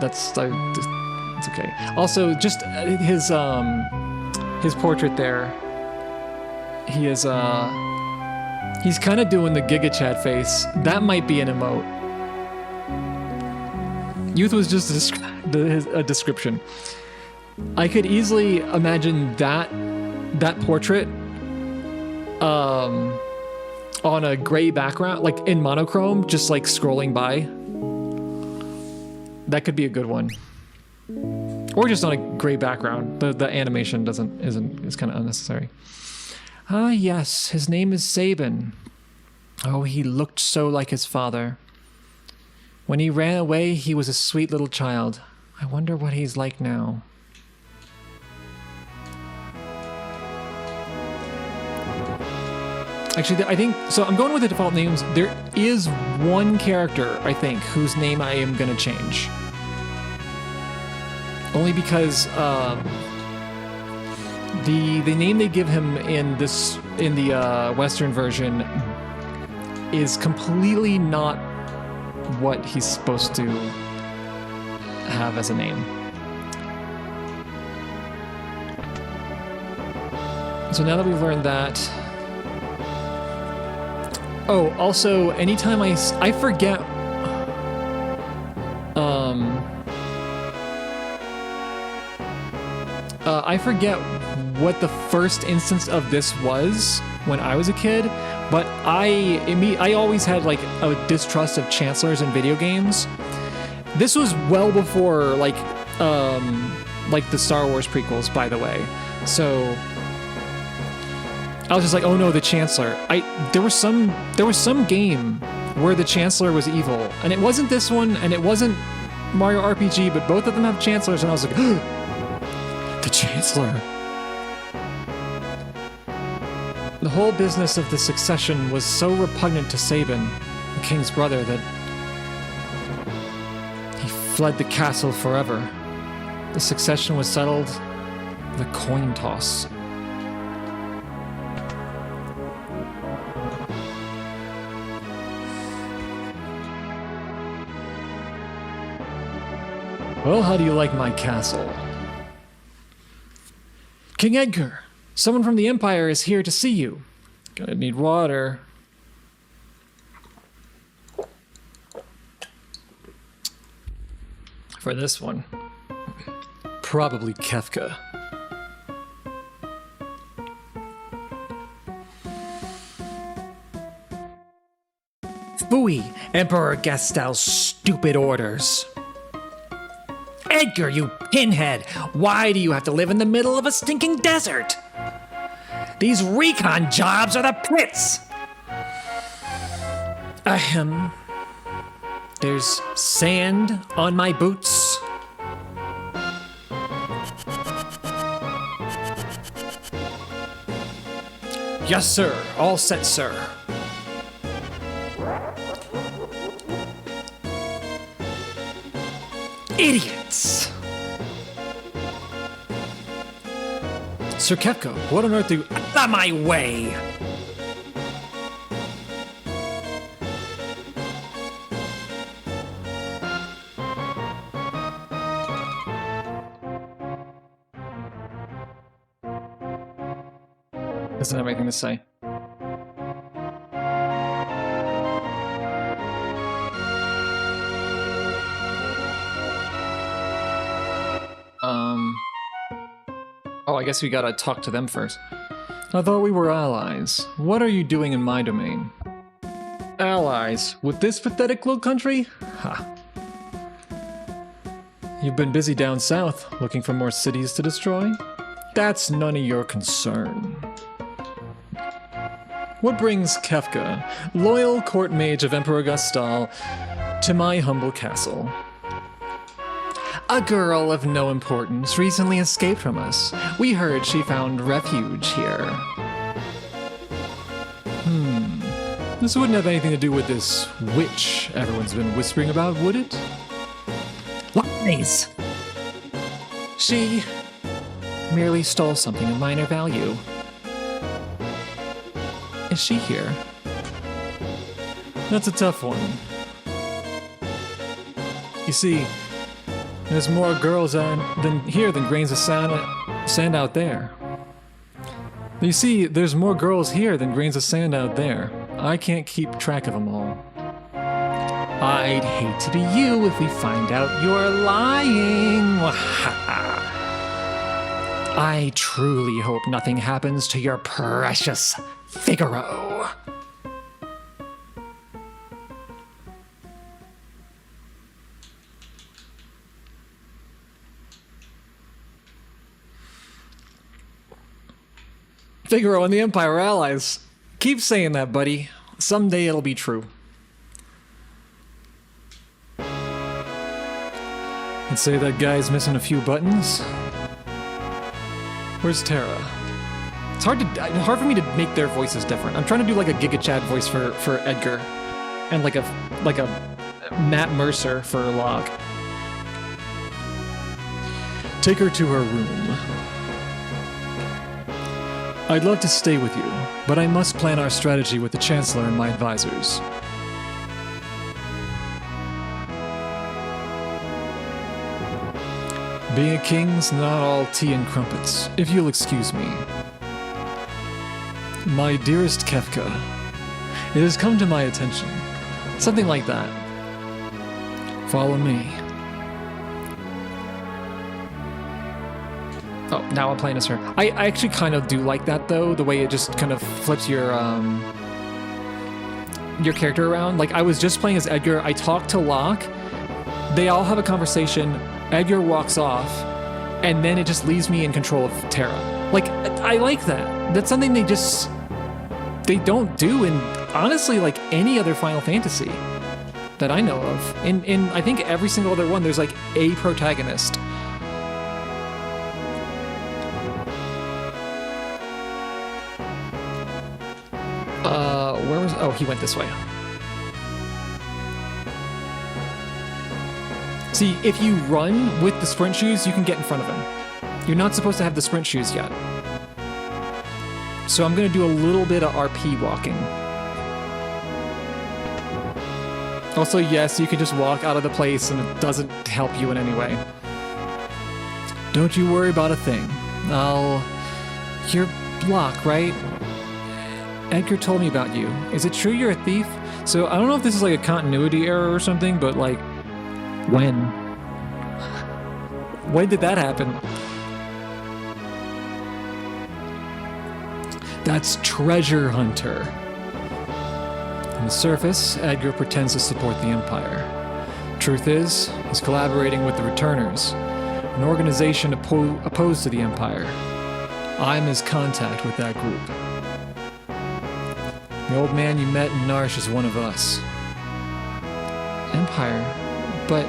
It's okay. Also, just his portrait there. He is he's kind of doing the Giga Chad face. That might be an emote. Youth was just a description. I could easily imagine that portrait on a gray background, like in monochrome, just like scrolling by. That could be a good one. Or just on a gray background. The animation is kind of unnecessary. Ah, yes, his name is Saban. Oh, he looked so like his father. When he ran away, he was a sweet little child. I wonder what he's like now. Actually, I think, so I'm going with the default names. There is one character, I think, whose name I am going to change. Only because the name they give him in the Western version is completely not what he's supposed to have as a name. So now that we've learned that. Oh, also, anytime I forget. I forget what the first instance of this was when I was a kid, but I always had like a distrust of chancellors in video games. This was well before like the Star Wars prequels, by the way. So I was just like, oh no, the Chancellor. There was some game where the Chancellor was evil, and it wasn't this one, and it wasn't Mario RPG, but both of them have Chancellors, and I was like, the Chancellor. The whole business of the succession was so repugnant to Saban, the king's brother, that he fled the castle forever. The succession was settled with a coin toss. Well, how do you like my castle? King Edgar, someone from the Empire is here to see you. Gonna need water. For this one, probably Kefka. Phooey, Emperor Gastel's stupid orders. Edgar, you pinhead! Why do you have to live in the middle of a stinking desert? These recon jobs are the pits! Ahem. There's sand on my boots. Yes, sir. All set, sir. Idiots! Sir Kefka, what on earth do you... Out of my way! Doesn't have anything to say. Oh, I guess we gotta talk to them first. I thought we were allies. What are you doing in my domain? Allies? With this pathetic little country? Ha. You've been busy down south, looking for more cities to destroy? That's none of your concern. What brings Kefka, loyal court mage of Emperor Gastal, to my humble castle? A girl of no importance recently escaped from us. We heard she found refuge here. This wouldn't have anything to do with this witch everyone's been whispering about, would it? Lies! She merely stole something of minor value. Is she here? That's a tough one. You see, there's more girls here than grains of sand out there. You see, there's more girls here than grains of sand out there. I can't keep track of them all. I'd hate to be you if we find out you're lying. I truly hope nothing happens to your precious Figaro. Figaro and the Empire are allies. Keep saying that, buddy. Someday it'll be true. I'd say that guy's missing a few buttons. Where's Tara? It's hard for me to make their voices different. I'm trying to do like a Giga Chad voice for Edgar, and like a Matt Mercer for Locke. Take her to her room. I'd love to stay with you, but I must plan our strategy with the Chancellor and my advisors. Being a king's not all tea and crumpets, if you'll excuse me. My dearest Kefka, it has come to my attention. Something like that. Follow me. Oh, now I'm playing as her. I actually kind of do like that, though, the way it just kind of flips your character around. Like, I was just playing as Edgar, I talked to Locke, they all have a conversation, Edgar walks off, and then it just leaves me in control of Tara. Like, I like that. That's something they don't do in, honestly, like, any other Final Fantasy that I know of. In I think every single other one, there's, like, a protagonist. Where was... Oh, he went this way. See, if you run with the sprint shoes, you can get in front of him. You're not supposed to have the sprint shoes yet. So I'm going to do a little bit of RP walking. Also, yes, you can just walk out of the place and it doesn't help you in any way. Don't you worry about a thing. You're Locke, right? Edgar told me about you. Is it true you're a thief? So I don't know if this is like a continuity error or something, but like, when? When did that happen? That's Treasure Hunter. On the surface, Edgar pretends to support the Empire. Truth is, he's collaborating with the Returners, an organization opposed to the Empire. I'm his contact with that group. The old man you met in Narshe is one of us. Empire? But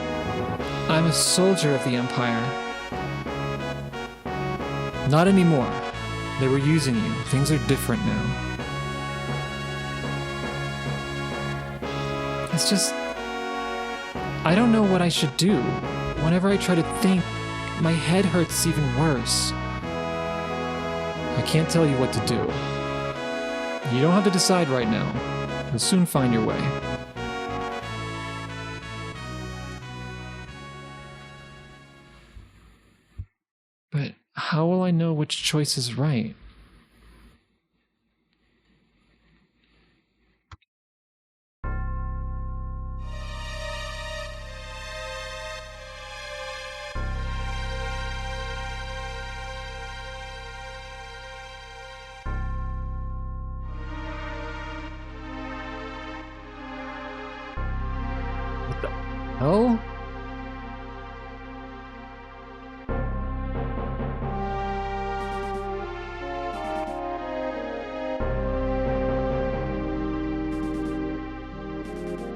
I'm a soldier of the Empire. Not anymore. They were using you. Things are different now. It's just... I don't know what I should do. Whenever I try to think, my head hurts even worse. I can't tell you what to do. You don't have to decide right now. You'll soon find your way. But how will I know which choice is right? What the hell?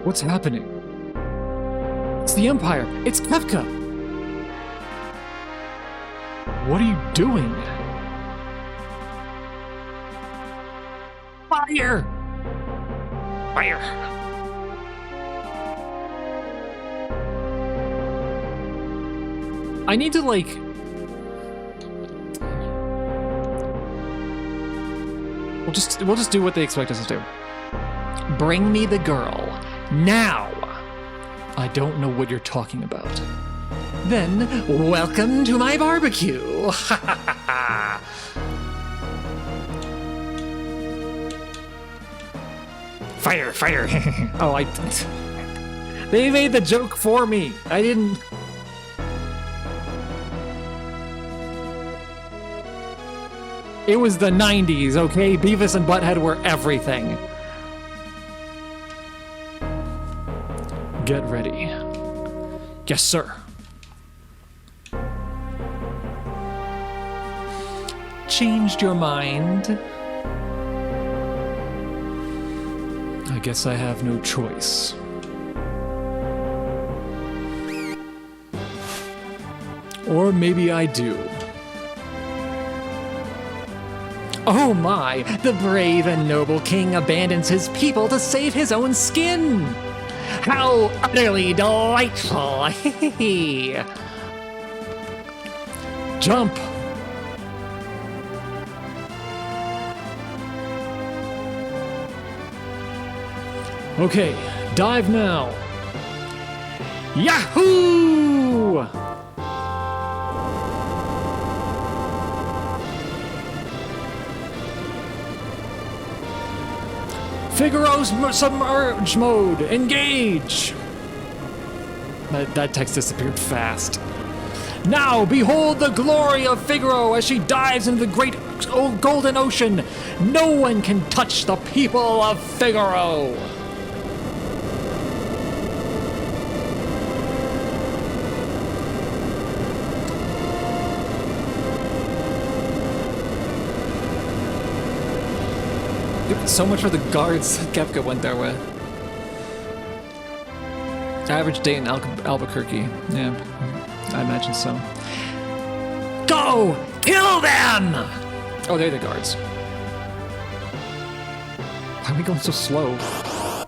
What's happening? It's the Empire! It's Kefka! What are you doing? Fire! Fire! I need to, like... We'll just do what they expect us to do. Bring me the girl. Now! I don't know what you're talking about. Then, welcome to my barbecue! Ha ha ha ha! Fire, fire! Oh, they made the joke for me! I didn't... It was the 90s, okay? Beavis and Butthead were everything. Get ready. Yes, sir. Changed your mind? I guess I have no choice. Or maybe I do. Oh my, the brave and noble king abandons his people to save his own skin! How utterly delightful! Jump! Okay, dive now! Yahoo! Figaro's submerge mode, engage! That text disappeared fast. Now behold the glory of Figaro as she dives into the great golden ocean. No one can touch the people of Figaro. So much for the guards Kefka went there with. Average date in Albuquerque. Yeah, I imagine so. Go! Kill them! Oh, they're the guards. Why are we going so slow?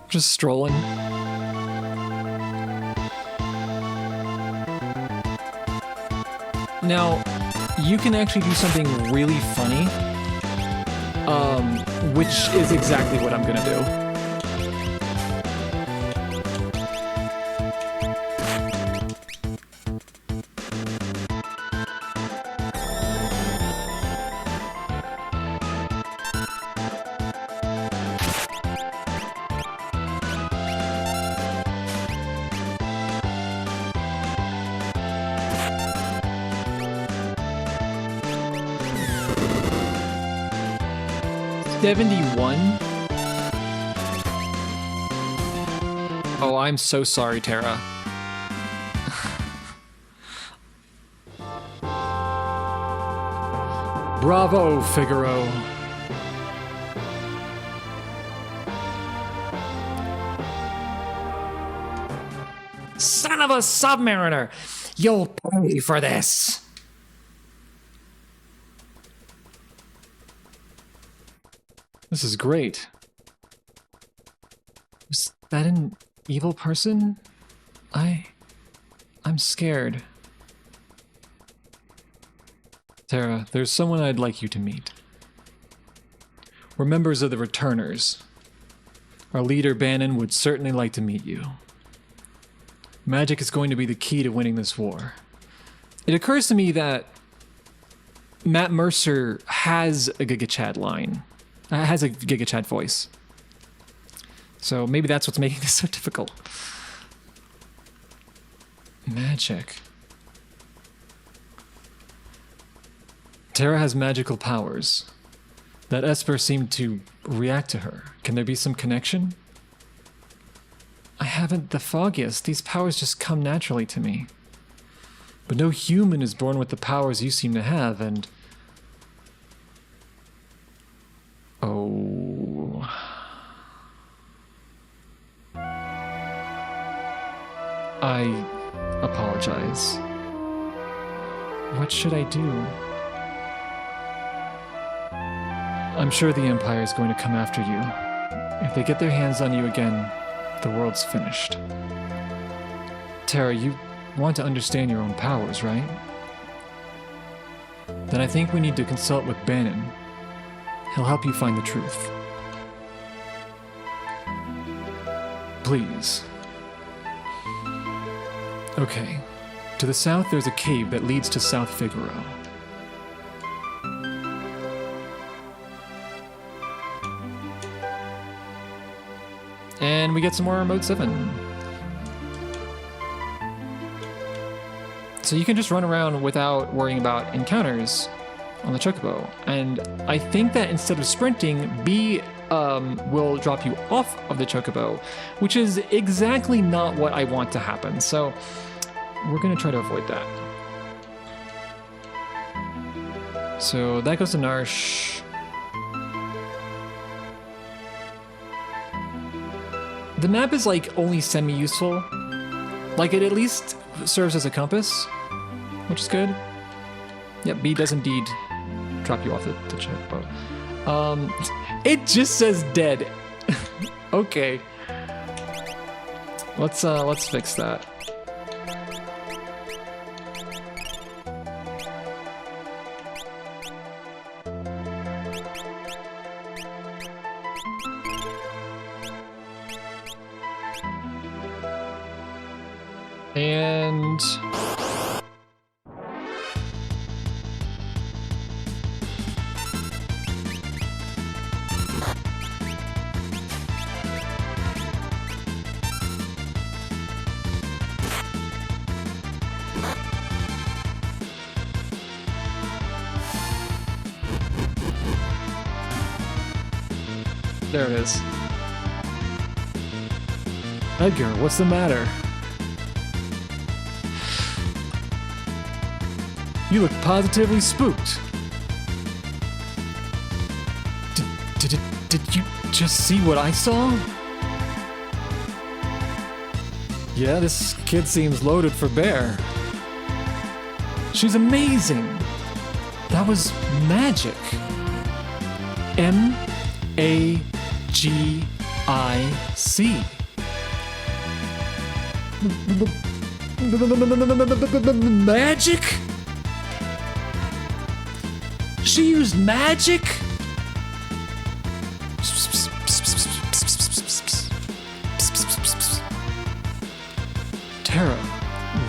Just strolling. Now, you can actually do something really funny. Which is exactly what I'm gonna do. Oh, I'm so sorry, Tara. Bravo, Figaro. Son of a submariner! You'll pay for this! This is great. Was that an evil person? I'm scared. Tara, there's someone I'd like you to meet. We're members of the Returners. Our leader, Bannon, would certainly like to meet you. Magic is going to be the key to winning this war. It occurs to me that Matt Mercer has a Giga Chad line. Has a Giga Chad voice. So maybe that's what's making this so difficult. Magic. Tara has magical powers. That Esper seemed to react to her. Can there be some connection? I haven't the foggiest. These powers just come naturally to me. But no human is born with the powers you seem to have, and... Oh... I apologize. What should I do? I'm sure the Empire is going to come after you. If they get their hands on you again, the world's finished. Terra, you want to understand your own powers, right? Then I think we need to consult with Bannon. He'll help you find the truth. Please. Okay. To the south, there's a cave that leads to South Figaro. And we get some more Mode 7. So you can just run around without worrying about encounters on the Chocobo. And I think that instead of sprinting, B will drop you off of the Chocobo, which is exactly not what I want to happen. So we're going to try to avoid that. So that goes to Narshe. The map is like only semi-useful. Like it at least serves as a compass, which is good. Yep, B does indeed drop you off the Chocobo. It just says dead. Okay. Let's fix that. And there it is. Edgar, what's the matter? You look positively spooked. Did you just see what I saw? Yeah, this kid seems loaded for bear. She's amazing. That was magic. M-A-G-I-C. Magic? She used magic? Terra,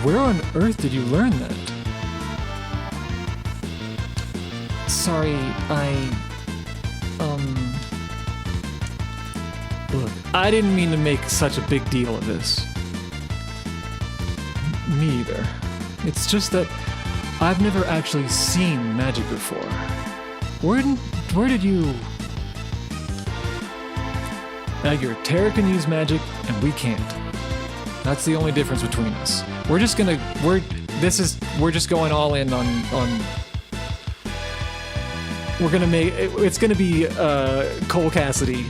where on earth did you learn that? Sorry, Look, I didn't mean to make such a big deal of this. Me either. It's just that I've never actually seen magic before. Where did you... Edgar, Terra can use magic and we can't. That's the only difference between us. We're just going all in on we're gonna make it's gonna be Cole Cassidy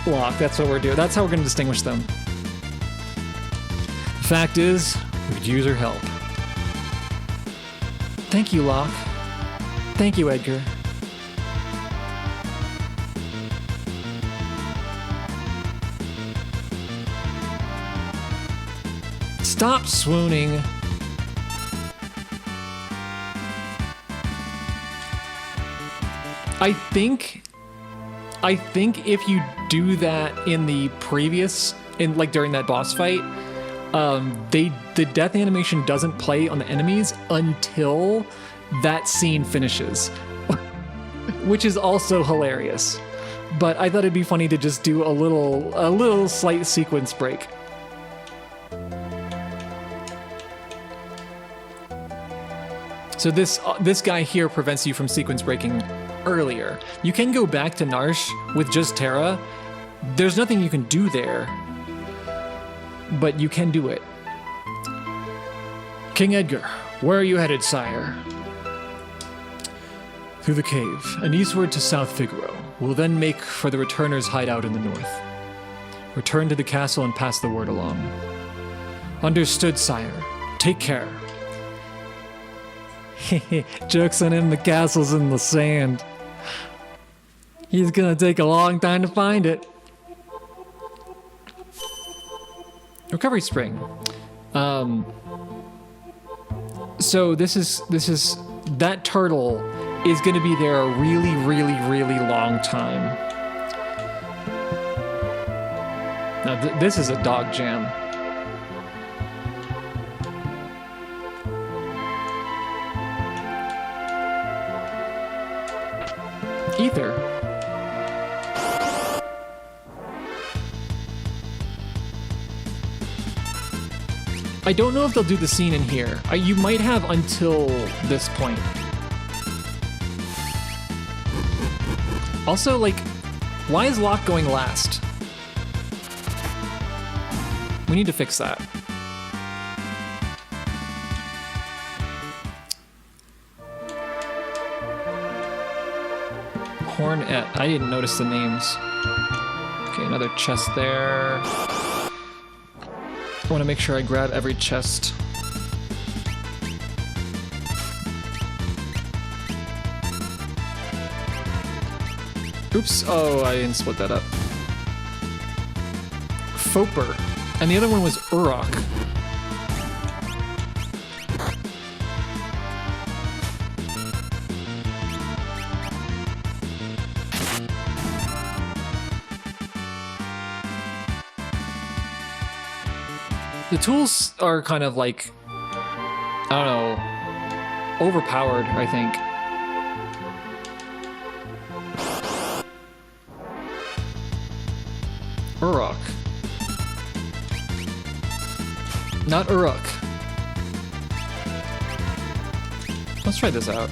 Locke. That's what we're doing. That's how we're gonna distinguish them. The fact is, we could use her help. Thank you, Locke. Thank you, Edgar. Stop swooning. I think if you do that in the previous, during that boss fight, the death animation doesn't play on the enemies until that scene finishes, which is also hilarious. But I thought it'd be funny to just do a little slight sequence break. So this guy here prevents you from sequence breaking earlier. You can go back to Narshe with just Terra. There's nothing you can do there, but you can do it. King Edgar, where are you headed, sire? Through the cave, and eastward to South Figaro. We'll then make for the returners' hideout in the north. Return to the castle and pass the word along. Understood, sire. Take care. Joke's on him, the castle's in the sand. He's gonna take a long time to find it. Recovery spring. So this is that turtle is gonna be there a really, really, really long time. Now this is a dog jam. Ether. I don't know if they'll do the scene in here. You might have until this point. Also, like, why is Locke going last? We need to fix that. Hornet. I didn't notice the names. Okay, another chest there. I want to make sure I grab every chest. Oops. Oh, I didn't split that up. Foper. And the other one was Urok. The tools are kind of like, I don't know, overpowered, I think. Urok. Not Uruk. Let's try this out.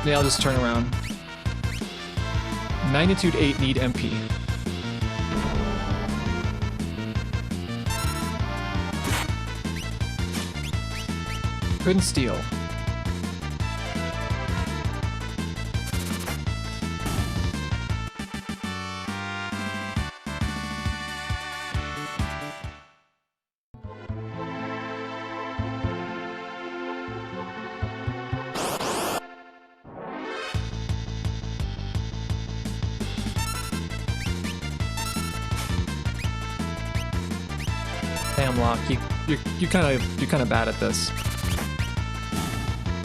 Yeah, I'll just turn around. Magnitude 8 need MP. Couldn't steal. Damn, Locke, you're kind of bad at this.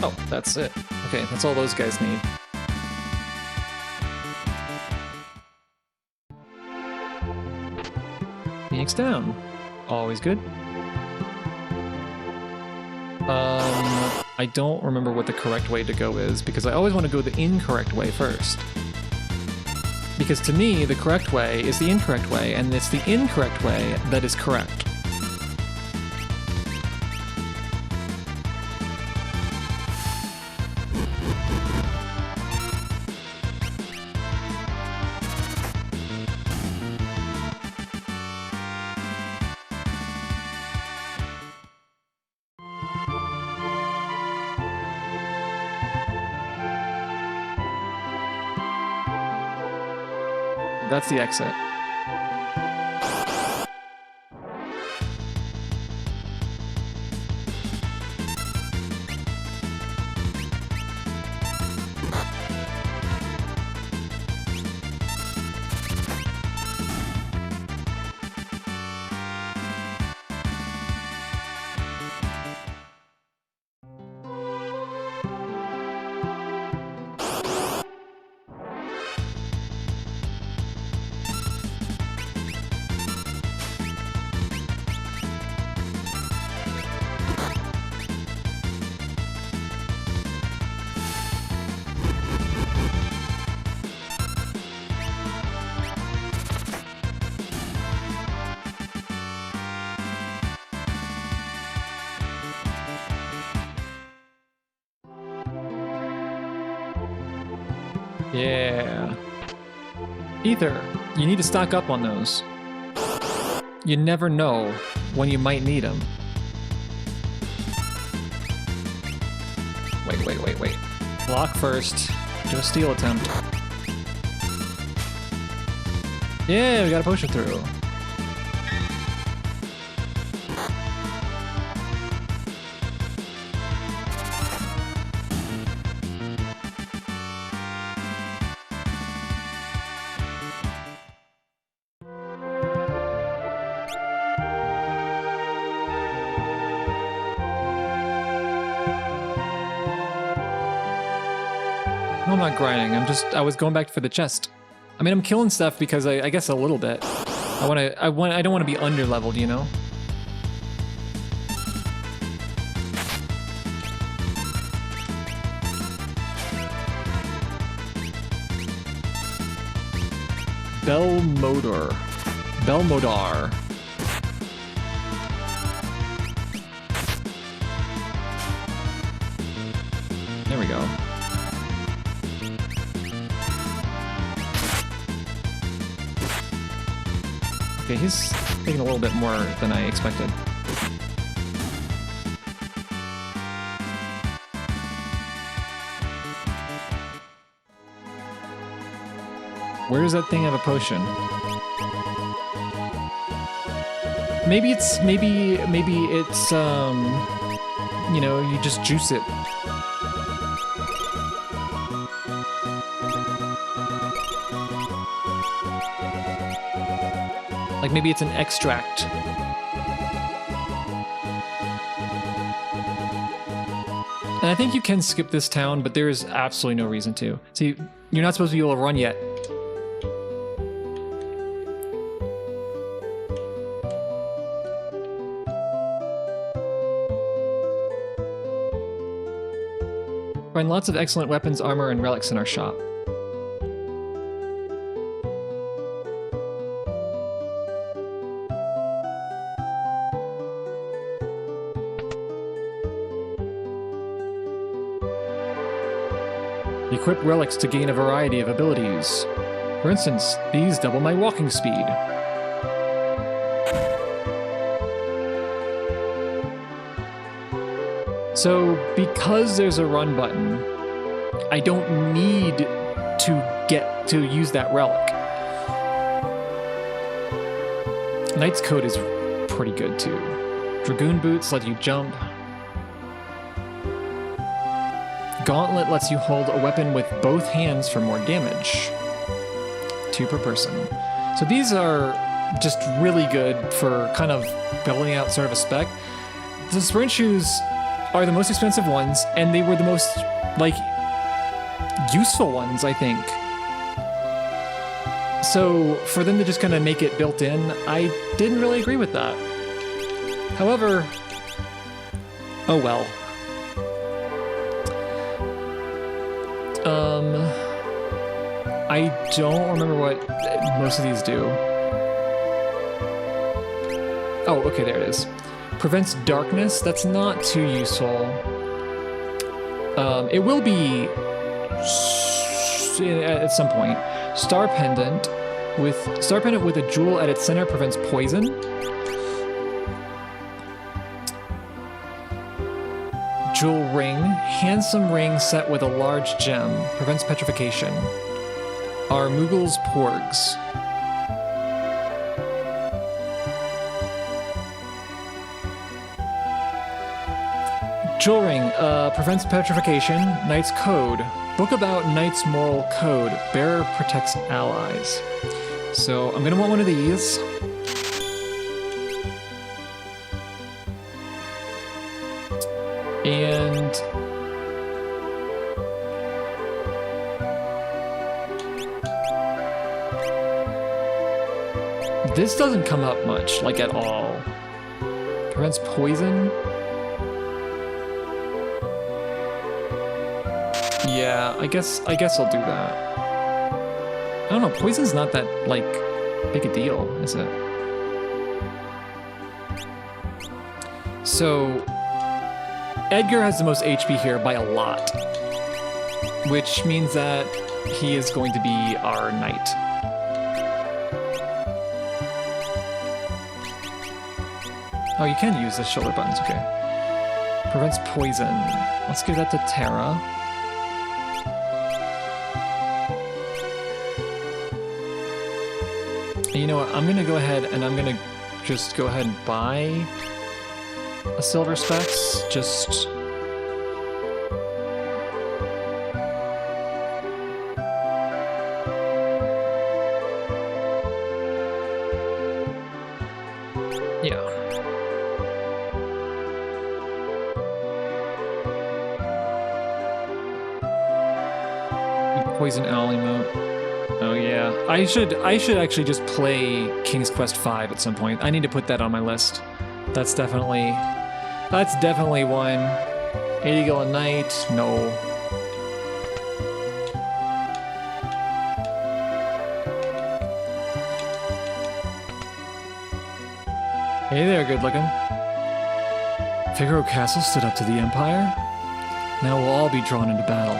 Oh, that's it. Okay, that's all those guys need. Phoenix down. Always good. I don't remember what the correct way to go is because I always want to go the incorrect way first. Because to me, the correct way is the incorrect way, and it's the incorrect way that is correct. That's the exit. Yeah. Ether, you need to stock up on those. You never know when you might need them. Wait. Block first. Do a steal attempt. Yeah, we got a potion through. No, I'm not grinding. I was going back for the chest. I mean, I'm killing stuff because I guess a little bit. I don't want to be under leveled, you know? Belmodar. There we go. Okay, he's taking a little bit more than I expected. Where does that thing have a potion? Maybe it's you know, you just juice it. Like maybe it's an extract. And I think you can skip this town, but there's absolutely no reason to. See, you're not supposed to be able to run yet. Find lots of excellent weapons, armor, and relics in our shop. Equip relics to gain a variety of abilities. For instance, these double my walking speed. So, because there's a run button, I don't need to use that relic. Knight's Coat is pretty good too. Dragoon Boots let you jump. Gauntlet lets you hold a weapon with both hands for more damage. 2 per person. So these are just really good for kind of building out sort of a spec. The sprint shoes are the most expensive ones, and they were the most, like, useful ones, I think. So for them to just kind of make it built in, I didn't really agree with that. However, oh well. I don't remember what most of these do. Oh, okay, there it is. Prevents darkness. That's not too useful. It will be at some point. Star pendant with a jewel at its center prevents poison. Jewel ring. Handsome ring set with a large gem. Prevents petrification. Are Moogle's porgs. Jewel ring. Prevents petrification. Knight's code. Book about Knight's moral code. Bearer protects allies. So I'm gonna want one of these. And this doesn't come up much, like at all. Prevents poison. Yeah, I guess I'll do that. I don't know, poison's not that, like, big a deal, is it? So, Edgar has the most HP here by a lot, which means that he is going to be our knight. Oh, you can use the shoulder buttons, okay. Prevents poison. Let's give that to Terra. And you know what, I'm gonna go ahead and I'm gonna just go ahead and buy a silver specs, just... yeah. Poison Owl emote. Oh yeah, I should actually just play King's Quest V at some point. I need to put that on my list. That's definitely one. 80 Gil a night, no. Hey there, good looking. Figaro Castle stood up to the Empire. Now we'll all be drawn into battle.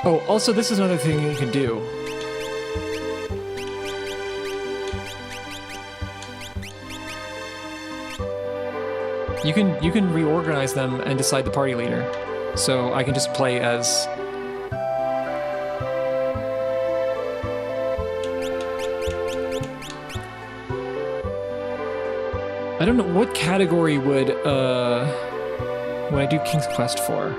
Oh, also this is another thing you can do. You can reorganize them and decide the party leader. So I can just play as... I don't know, what category would I do King's Quest for?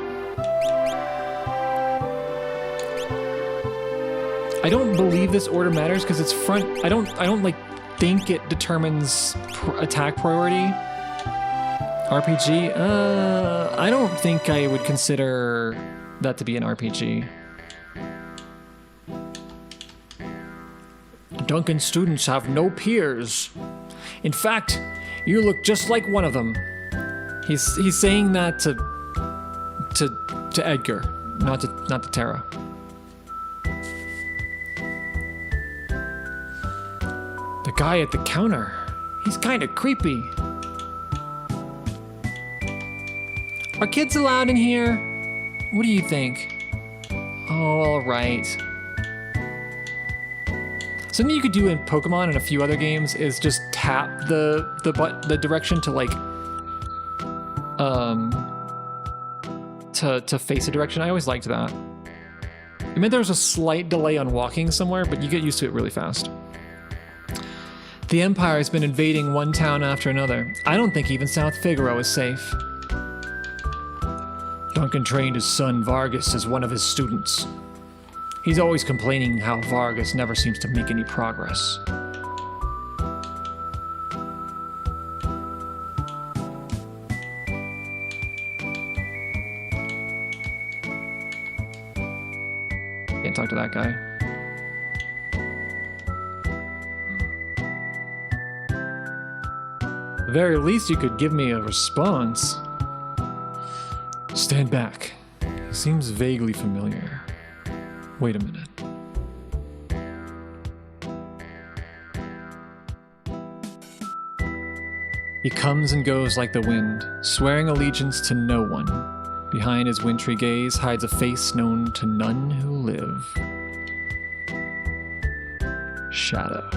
I don't believe this order matters because it's front. I don't like think it determines attack priority. RPG? I don't think I would consider that to be an RPG. Duncan's students have no peers. In fact, you look just like one of them. He's saying that to Edgar, not to Tara. The guy at the counter, he's kind of creepy. Are kids allowed in here? What do you think? Oh, all right. Something you could do in Pokemon and a few other games is just tap the direction to like to face a direction. I always liked that. It meant there was a slight delay on walking somewhere, but you get used to it really fast. The Empire has been invading one town after another. I don't think even South Figaro is safe. Duncan trained his son Vargas as one of his students. He's always complaining how Vargas never seems to make any progress. Can't talk to that guy. At the very least, you could give me a response. Stand back. He seems vaguely familiar. Wait a minute. He comes and goes like the wind, swearing allegiance to no one. Behind his wintry gaze hides a face known to none who live. Shadow.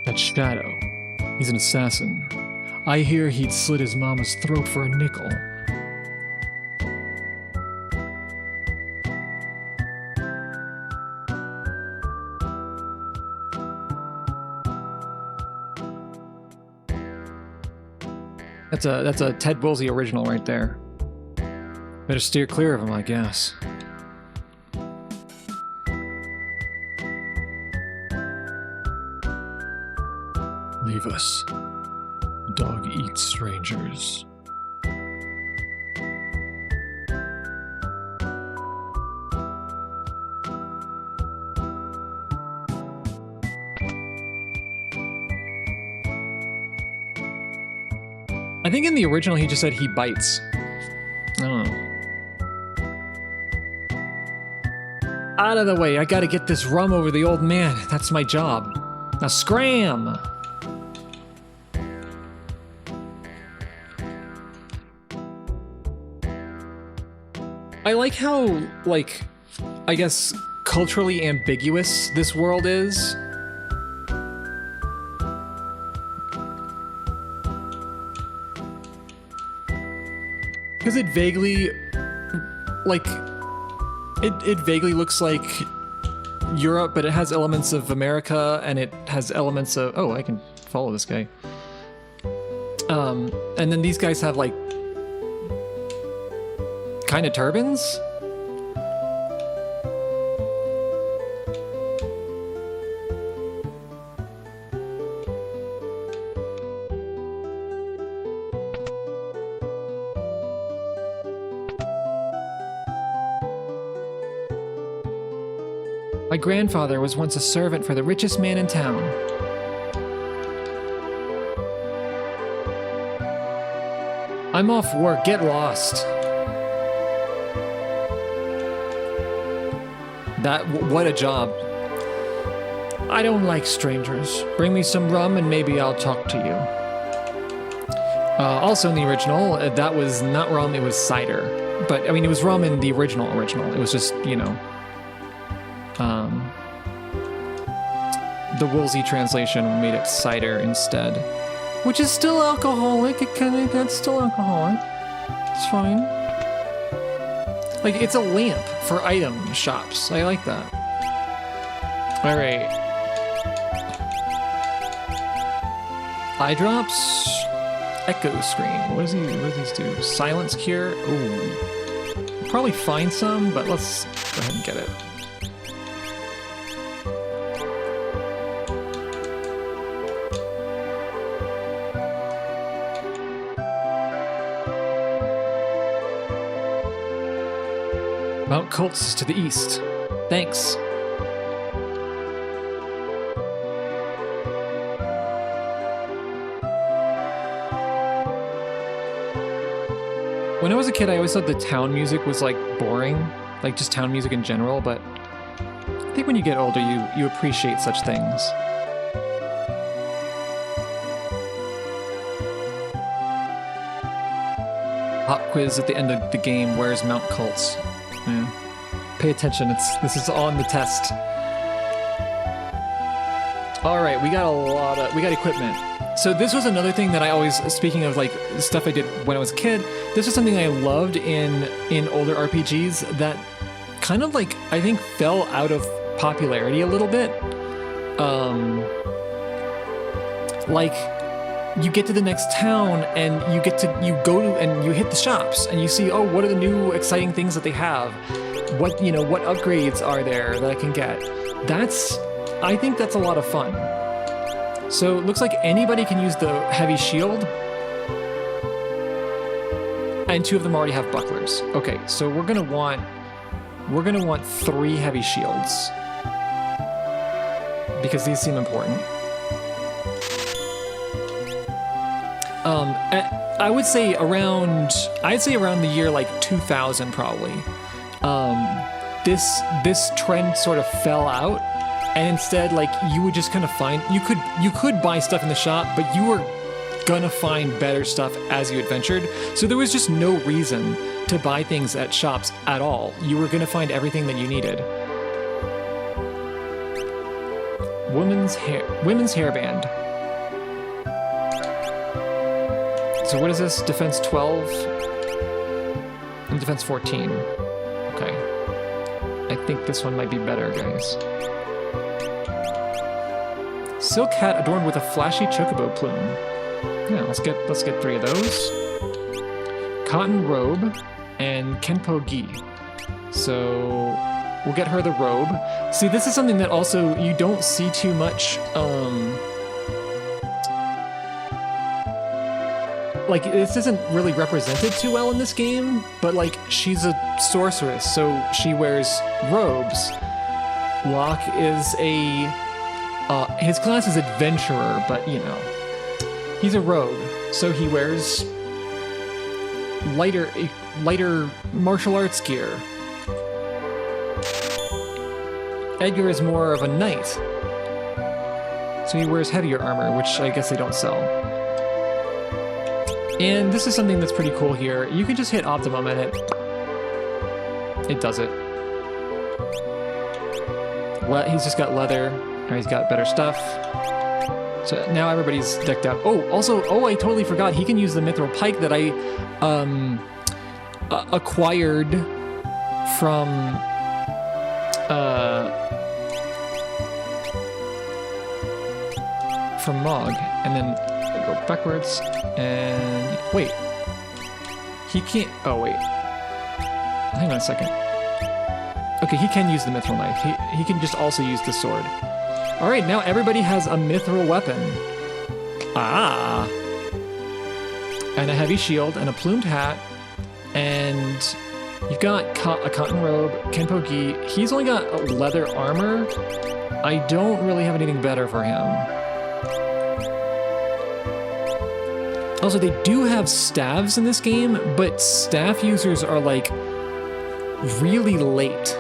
That Shadow. He's an assassin. I hear he'd slit his mama's throat for a nickel. That's a Ted Woolsey original right there. Better steer clear of him, I guess. Leave us. Dog eats strangers. I think in the original he just said he bites. I don't know. Out of the way, I gotta get this rum over the old man. That's my job. Now scram! I like how, like, I guess, culturally ambiguous this world is. Because it vaguely, like, it vaguely looks like Europe, but it has elements of America, and it has elements of, oh, I can follow this guy. And then these guys have, like, kind of turbans? My grandfather was once a servant for the richest man in town. I'm off work. Get lost. What a job. I don't like strangers. Bring me some rum and maybe I'll talk to you. Also in the original, that was not rum, it was cider. But, I mean, it was rum in the original. It was just, you know, the Woolsey translation made it cider instead. Which is still alcoholic. That's still alcoholic. It's fine. Like, it's a lamp for item shops. I like that. All right. Eye drops. Echo screen. What does these do? Silence cure. Ooh. Probably find some, but let's go ahead and get it. Mount Colts is to the east. Thanks. When I was a kid, I always thought the town music was like boring, like just town music in general, but I think when you get older, you appreciate such things. Pop quiz at the end of the game, where's Mount Colts? Yeah. Pay attention, this is on the test. All right, we got equipment. So this was another thing that I always, speaking of like stuff I did when I was a kid, this was something I loved in older RPGs that kind of like, I think fell out of popularity a little bit. Like, you get to the next town and you go to and you hit the shops and you see, oh, what are the new exciting things that they have? What upgrades are there that I can get? I think that's a lot of fun. So it looks like anybody can use the heavy shield. And 2 of them already have bucklers. Okay, so we're gonna want 3 heavy shields. Because these seem important. I'd say around the year like 2000 probably. This trend sort of fell out, and instead like you would just kind of find you could buy stuff in the shop, but you were gonna find better stuff as you adventured. So there was just no reason to buy things at shops at all. You were gonna find everything that you needed. Women's hairband. So what is this? Defense 12 and defense 14. Okay. I think this one might be better, guys. Silk hat adorned with a flashy chocobo plume. Yeah, let's get 3 of those. Cotton robe and Kenpo gi. So we'll get her the robe. See, this is something that also you don't see too much. Like, this isn't really represented too well in this game, but like, she's a sorceress, so she wears robes. Locke is his class is adventurer, but you know, he's a rogue, so he wears lighter martial arts gear. Edgar is more of a knight, so he wears heavier armor, which I guess they don't sell. And this is something that's pretty cool here. You can just hit optimum and it does it. He's just got leather. He's got better stuff. So now everybody's decked out. Oh, also, I totally forgot. He can use the mithril pike that I acquired from Mog, and then go backwards and wait. He can't. Oh wait. Hang on a second. Okay, he can use the mithril knife. He can just also use the sword. All right, now everybody has a mithril weapon. Ah. And a heavy shield and a plumed hat and You've got a cotton robe, Kenpo Gi. He's only got leather armor. I don't really have anything better for him. Also, they do have staves in this game, but staff users are like really late.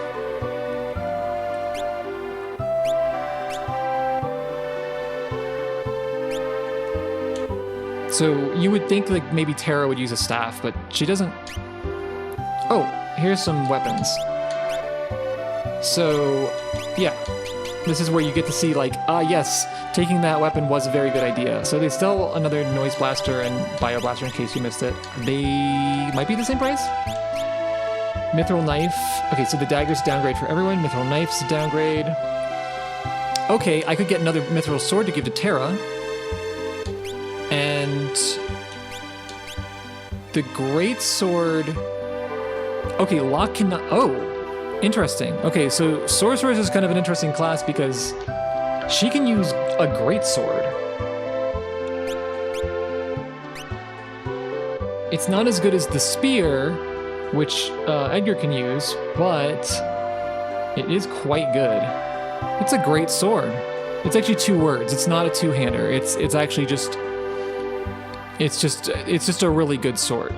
So you would think like maybe Terra would use a staff, but she doesn't. Oh, here's some weapons. So, yeah. This is where you get to see, like, yes, taking that weapon was a very good idea. So they sell another Noise Blaster and Bio Blaster in case you missed it. They might be the same price. Mithril Knife. Okay, so the dagger's downgrade for everyone. Mithril Knife's a downgrade. Okay, I could get another Mithril Sword to give to Terra. And the Great Sword... Okay, Locke cannot... Oh, interesting. Okay, so Sorceress is kind of an interesting class because she can use a Great Sword. It's not as good as the Spear, which Edgar can use, but it is quite good. It's a great sword. It's actually 2 words. It's not a two-hander. It's actually just... It's just a really good sword.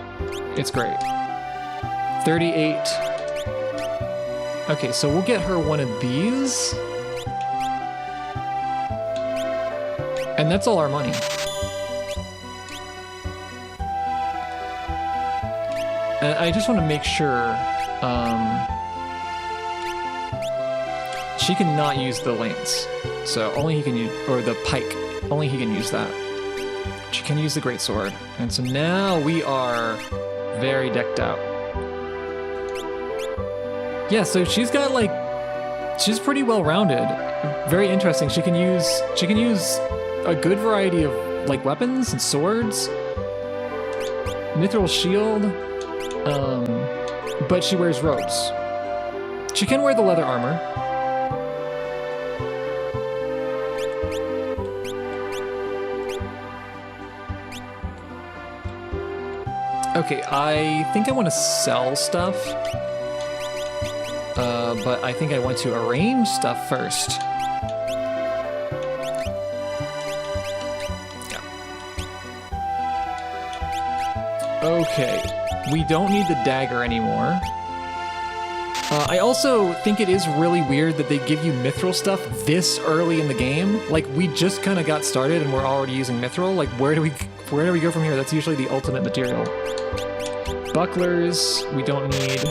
It's great. 38. Okay, so we'll get her one of these. And that's all our money. And I just want to make sure she cannot use the lance. So only he can use, or the pike. Only he can use that. She can use the greatsword. And so now we are very decked out. Yeah, so she's got like, she's pretty well-rounded. Very interesting. She can use a good variety of like weapons and swords. Mithril shield. But she wears robes. She can wear the leather armor. Okay, I think I want to sell stuff. But I think I want to arrange stuff first. Yeah. Okay, we don't need the dagger anymore. I also think it is really weird that they give you mithril stuff this early in the game. Like, we just kind of got started and we're already using mithril. Like, where do we go from here? That's usually the ultimate material. Bucklers, we don't need.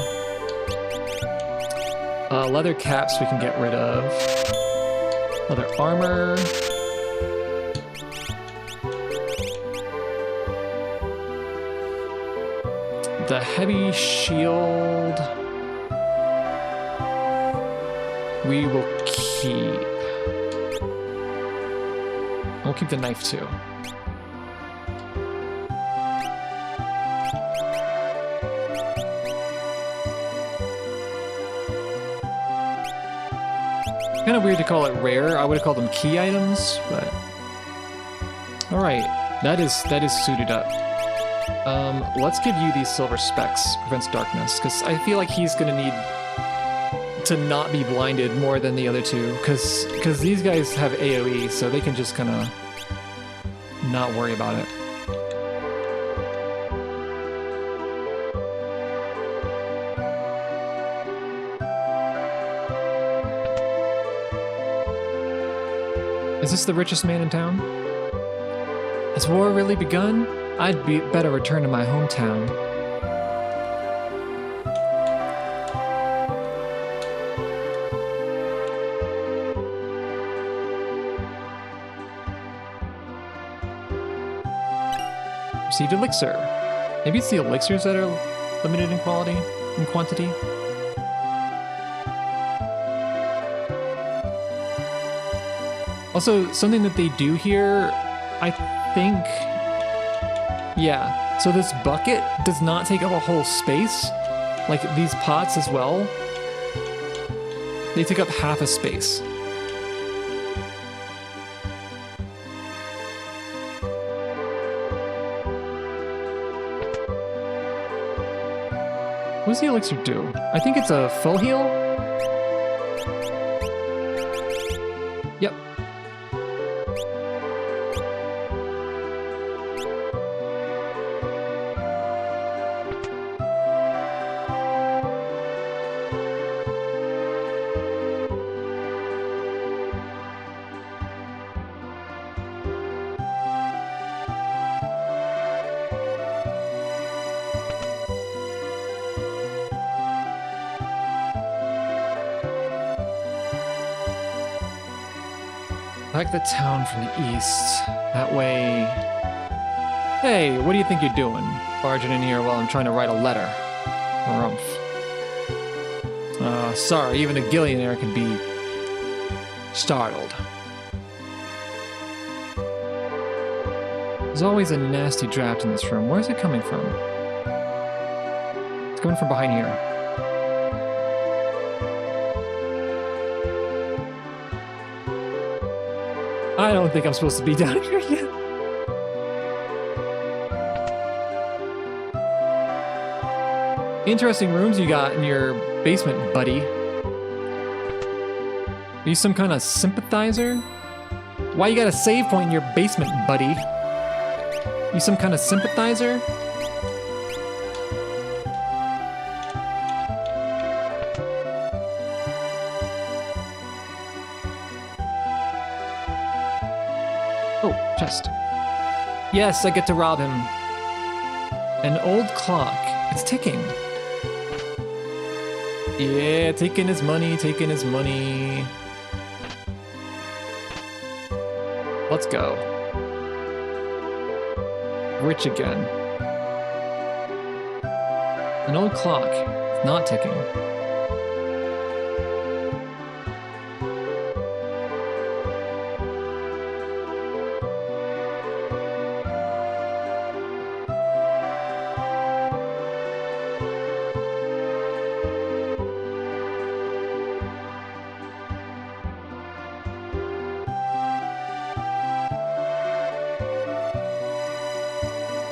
Leather caps we can get rid of. Leather armor. The heavy shield we will keep. We'll keep the knife too. Kind of weird to call it rare. I would have called them key items, but all right, that is suited up. Let's give you these silver specs. Prevents darkness, because I feel like he's gonna need to not be blinded more than the other two, because these guys have AoE, so they can just kind of not worry about it. Is this the richest man in town? Has war really begun? I'd better return to my hometown. Received elixir. Maybe it's the elixirs that are limited in quantity. Also, something that they do here, I think, yeah. So this bucket does not take up a whole space. Like these pots as well. They take up half a space. does the elixir do? I think it's a full heal? Yep. Like the town from the east. That way... Hey, what do you think you're doing? Barging in here while I'm trying to write a letter. Rumph. Sorry, even a gillionaire can be... startled. There's always a nasty draft in this room. Where's it coming from? It's coming from behind here. I don't think I'm supposed to be down here yet. Interesting rooms you got in your basement, buddy. Are you some kind of sympathizer? Why you got a save point in your basement, buddy? You some kind of sympathizer? Chest. Yes, I get to rob him. An old clock. It's ticking. Yeah, taking his money, taking his money. Let's go. Rich again. An old clock. It's not ticking.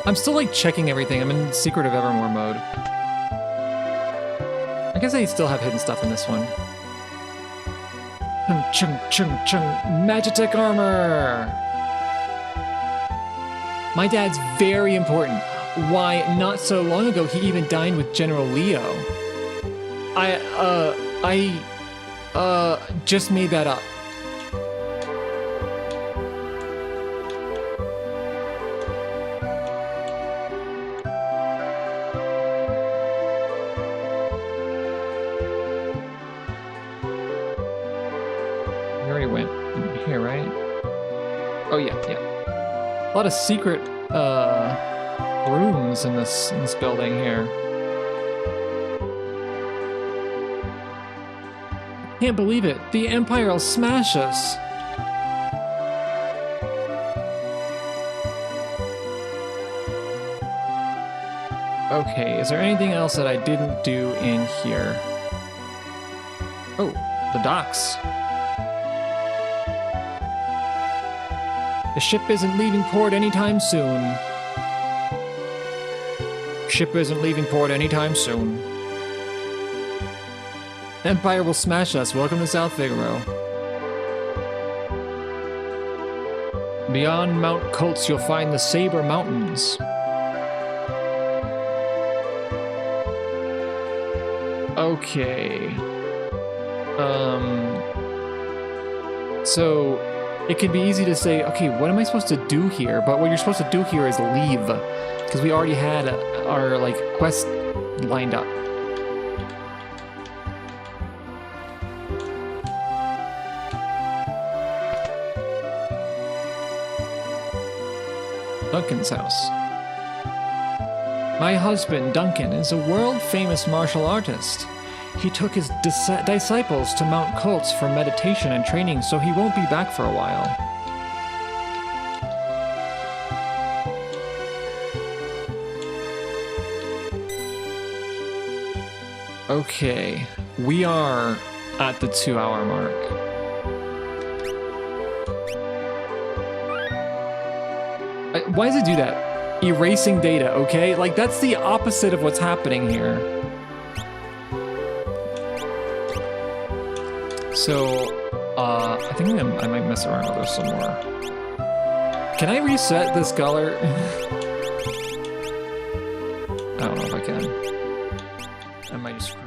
I'm still like checking everything. I'm in Secret of Evermore mode. I guess I still have hidden stuff in this one. Chung chung chung Magitech armor! My dad's very important. Why, not so long ago he even dined with General Leo. I just made that up. A lot of secret rooms in this building here. Can't believe it. The Empire will smash us. Okay, is there anything else that I didn't do in here? Oh, the docks. The ship isn't leaving port anytime soon. Ship isn't leaving port anytime soon. Empire will smash us. Welcome to South Figaro. Beyond Mount Colts, you'll find the Saber Mountains. Okay. So... it can be easy to say, okay, what am I supposed to do here? But what you're supposed to do here is leave. Because we already had our, like, quest lined up. Duncan's house. My husband, Duncan, is a world-famous martial artist. He took his disciples to Mount Colts for meditation and training, so he won't be back for a while. Okay, we are at the 2-hour mark. Why does it do that? Erasing data, okay? Like, that's the opposite of what's happening here. So, I think I might mess around with this some more. Can I reset this color? I don't know if I can. I might just